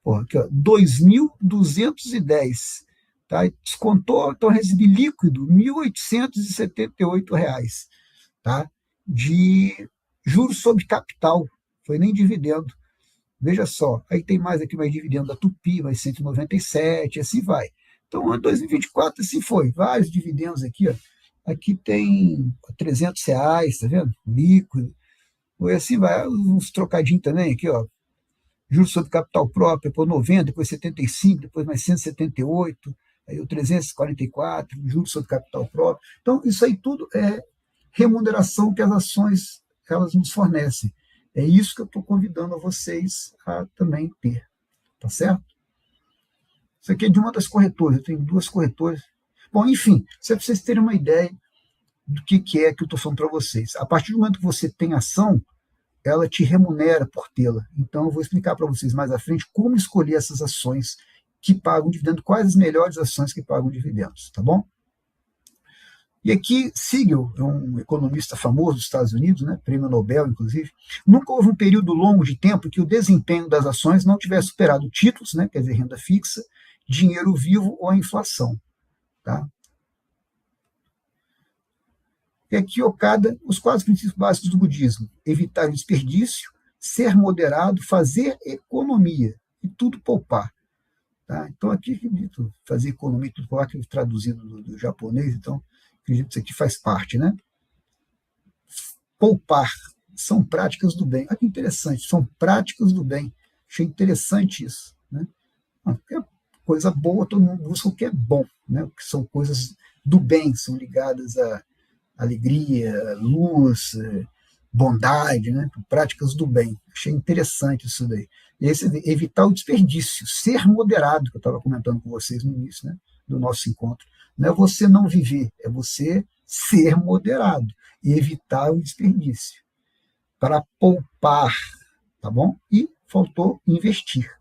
Aqui, ó, 2.210. Tá? Descontou, então eu recebi líquido R$ 1.878, tá? De juros sobre capital, foi nem dividendo. Veja só, aí tem mais aqui, mais dividendo da Tupi, mais 197, assim vai. Então, em 2024, assim foi, vários dividendos aqui, ó. Aqui tem R$ 300, tá vendo? Líquido. Foi assim vai, uns trocadinhos também aqui, ó. Juros sobre capital próprio, depois 90, depois 75, depois mais 178, aí o 344, juros sobre capital próprio. Então, isso aí tudo é remuneração que as ações elas nos fornecem. É isso que eu estou convidando a vocês a também ter, tá certo? Isso aqui é de uma das corretoras, eu tenho 2 corretoras. Bom, enfim, isso é para vocês terem uma ideia do que é que eu estou falando para vocês. A partir do momento que você tem ação, ela te remunera por tê-la. Então, eu vou explicar para vocês mais à frente como escolher essas ações que pagam dividendos, quais as melhores ações que pagam dividendos, tá bom? E aqui, Siegel, é um economista famoso dos Estados Unidos, né, prêmio Nobel, inclusive, nunca houve um período longo de tempo que o desempenho das ações não tivesse superado títulos, né, quer dizer, renda fixa, dinheiro vivo ou a inflação. Tá? E aqui, Okada, os 4 princípios básicos do budismo: evitar o desperdício, ser moderado, fazer economia e tudo poupar. Tá? Então, aqui, acredito, fazer economia e tudo poupar, que é traduzido do japonês, então, acredito que isso aqui faz parte, né? Poupar são práticas do bem. Olha que interessante, são práticas do bem. Achei interessante isso, né? É coisa boa, todo mundo busca o que é bom, né? Que são coisas do bem, são ligadas a alegria, luz, bondade, né? Práticas do bem. Achei interessante isso daí. E esse, evitar o desperdício, ser moderado, que eu estava comentando com vocês no início, né, do nosso encontro. Não é você não viver, é você ser moderado e evitar o desperdício. Para poupar, tá bom? E faltou investir.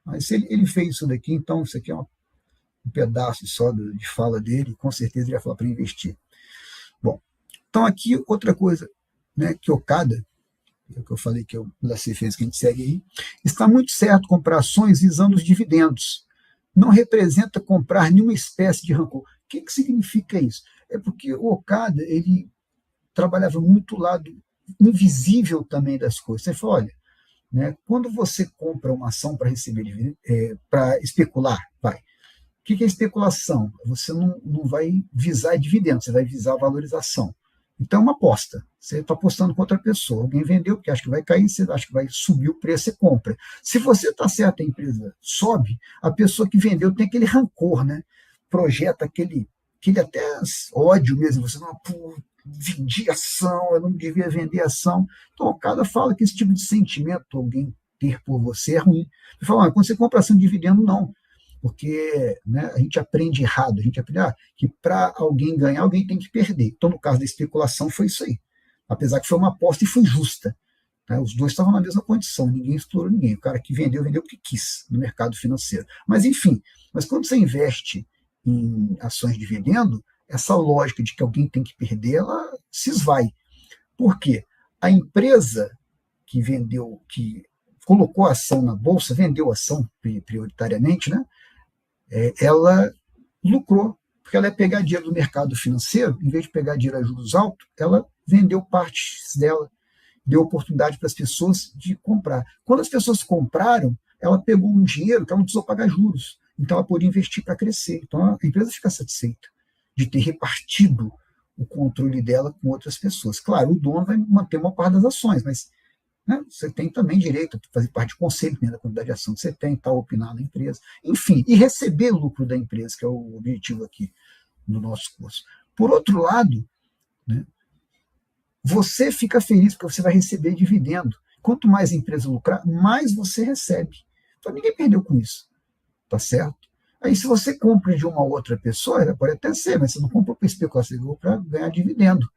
Mas ele fez isso daqui, então isso aqui é um pedaço só de fala dele, com certeza ele vai falar para investir. Bom, então aqui outra coisa, né, que Okada, que eu falei que é o das referências que a gente segue aí, está muito certo comprar ações visando os dividendos. Não representa comprar nenhuma espécie de rancor. O que significa isso? É porque o Okada, ele trabalhava muito o lado invisível também das coisas. Você fala, olha, né, quando você compra uma ação para receber dividendo, para especular, vai. O que é especulação? Você não vai visar dividendo, você vai visar valorização. Então é uma aposta. Você está apostando com outra pessoa. Alguém vendeu porque acha que vai cair, você acha que vai subir o preço, você compra. Se você está certo, a empresa sobe, a pessoa que vendeu tem aquele rancor, né? Projeta aquele até ódio mesmo. Você não, vendi ação, eu não devia vender ação. Então o cara fala que esse tipo de sentimento alguém ter por você é ruim. Ele fala, quando você compra ação de dividendo, não. Porque, né, a gente aprende errado, a gente aprende que para alguém ganhar, alguém tem que perder. Então, no caso da especulação, foi isso aí. Apesar que foi uma aposta e foi justa. Tá? Os dois estavam na mesma condição, ninguém explorou ninguém. O cara que vendeu porque quis no mercado financeiro. Mas, enfim, quando você investe em ações de dividendo, essa lógica de que alguém tem que perder, ela se esvai. Por quê? A empresa que vendeu, que colocou a ação na bolsa, vendeu a ação prioritariamente, né? Ela lucrou, porque ela ia pegar dinheiro do mercado financeiro, em vez de pegar dinheiro a juros altos, ela vendeu partes dela, deu oportunidade para as pessoas de comprar. Quando as pessoas compraram, ela pegou um dinheiro que ela não precisou pagar juros, então ela podia investir para crescer. Então a empresa fica satisfeita de ter repartido o controle dela com outras pessoas. Claro, o dono vai manter uma parte das ações, mas né, você tem também direito a fazer parte de conselho, dependendo da quantidade de ação que você tem, tal, opinar na empresa, enfim, e receber lucro da empresa, que é o objetivo aqui no nosso curso. Por outro lado, né, você fica feliz porque você vai receber dividendo. Quanto mais a empresa lucrar, mais você recebe. Então ninguém perdeu com isso, tá certo? Aí se você compra de uma outra pessoa, ela pode até ser, mas você não comprou para especular, você comprou para ganhar dividendo.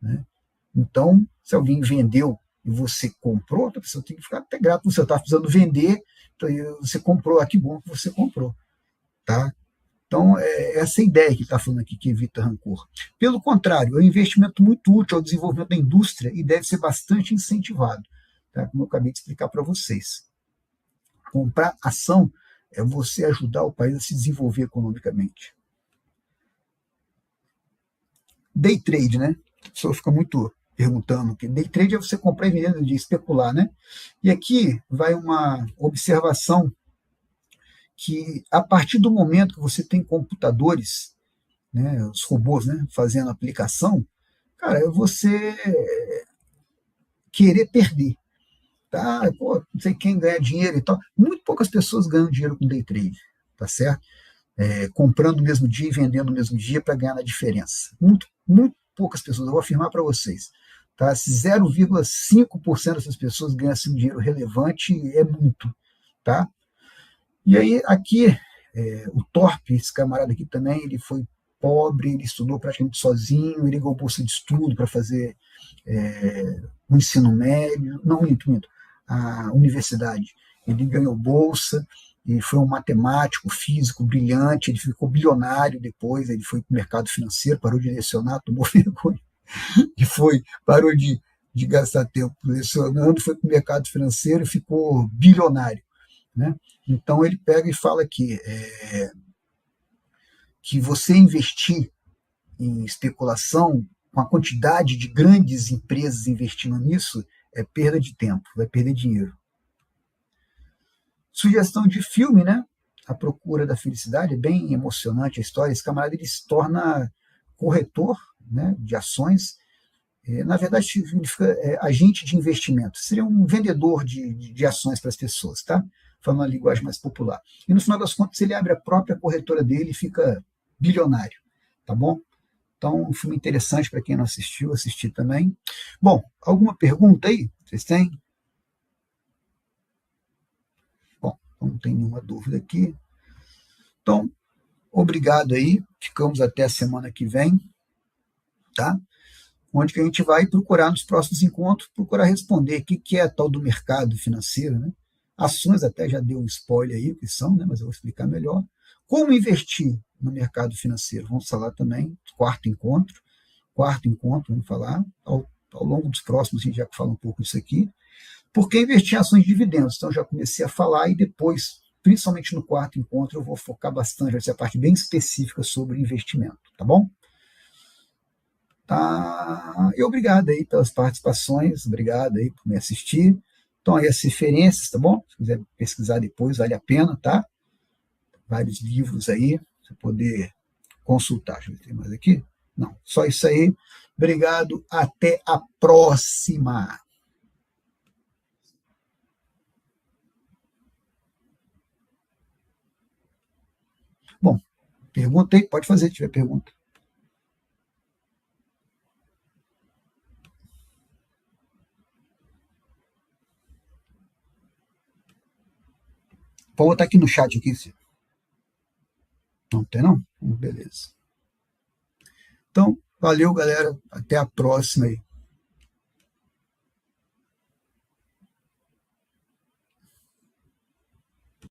Né? Então, se alguém vendeu e você comprou, a pessoa tem que ficar até grato. Você está precisando vender, então você comprou, que bom que você comprou. Tá? Então, é essa ideia que está falando aqui, que evita rancor. Pelo contrário, é um investimento muito útil ao desenvolvimento da indústria e deve ser bastante incentivado, tá? Como eu acabei de explicar para vocês. Comprar ação é você ajudar o país a se desenvolver economicamente. Day trade, né? A pessoa fica muito perguntando que day trade é você comprar e vender, de especular, né? E aqui vai uma observação que a partir do momento que você tem computadores, né, os robôs, né, fazendo aplicação, cara, é você querer perder, tá? Pô, não sei quem ganha dinheiro e tal. Muito poucas pessoas ganham dinheiro com day trade, tá certo? Comprando no mesmo dia e vendendo no mesmo dia para ganhar na diferença. Muito poucas pessoas, eu vou afirmar para vocês. Tá? Se 0,5% dessas pessoas ganham assim, um dinheiro relevante, é muito. Tá? E aí, aqui, o Torpe, esse camarada aqui também, ele foi pobre, ele estudou praticamente sozinho, ele ganhou bolsa de estudo para fazer o ensino médio, não, minto, a universidade. Ele ganhou bolsa, e foi um matemático, físico, brilhante, ele ficou bilionário depois, ele foi para o mercado financeiro, parou de lecionar, tomou vergonha, e parou de gastar tempo lecionando, foi para o mercado financeiro e ficou bilionário. Né? Então ele pega e fala que você investir em especulação, com a quantidade de grandes empresas investindo nisso, é perda de tempo, vai perder dinheiro. Sugestão de filme, né? A Procura da Felicidade, é bem emocionante a história. Esse camarada ele se torna corretor, né, de ações. Na verdade, significa agente de investimento. Seria um vendedor de ações para as pessoas, tá? Falando uma linguagem mais popular. E no final das contas, ele abre a própria corretora dele e fica bilionário, tá bom? Então, um filme interessante para quem não assistiu, assistir também. Bom, alguma pergunta aí? Vocês têm? Bom, não tem nenhuma dúvida aqui. Então, obrigado aí. Ficamos até a semana que vem, tá? Onde que a gente vai procurar nos próximos encontros, procurar responder o que é a tal do mercado financeiro, né? Ações até já deu um spoiler aí, o que são, né? Mas eu vou explicar melhor. Como investir no mercado financeiro? Vamos falar também, quarto encontro, vamos falar, ao longo dos próximos a gente já fala um pouco disso aqui. Por que investir em ações de dividendos? Então já comecei a falar e depois, principalmente no quarto encontro, eu vou focar bastante, vai ser a parte bem específica sobre investimento, tá bom? Tá? E obrigado aí pelas participações, obrigado aí por me assistir. Então aí as referências, tá bom? Se quiser pesquisar depois, vale a pena, tá? Vários livros aí, para poder consultar. Deixa eu ver se tem mais aqui. Não, só isso aí. Obrigado, até a próxima. Bom, pergunta aí, pode fazer se tiver pergunta. Pode botar aqui no chat aqui, se não tem não? Beleza. Então, valeu, galera. Até a próxima aí.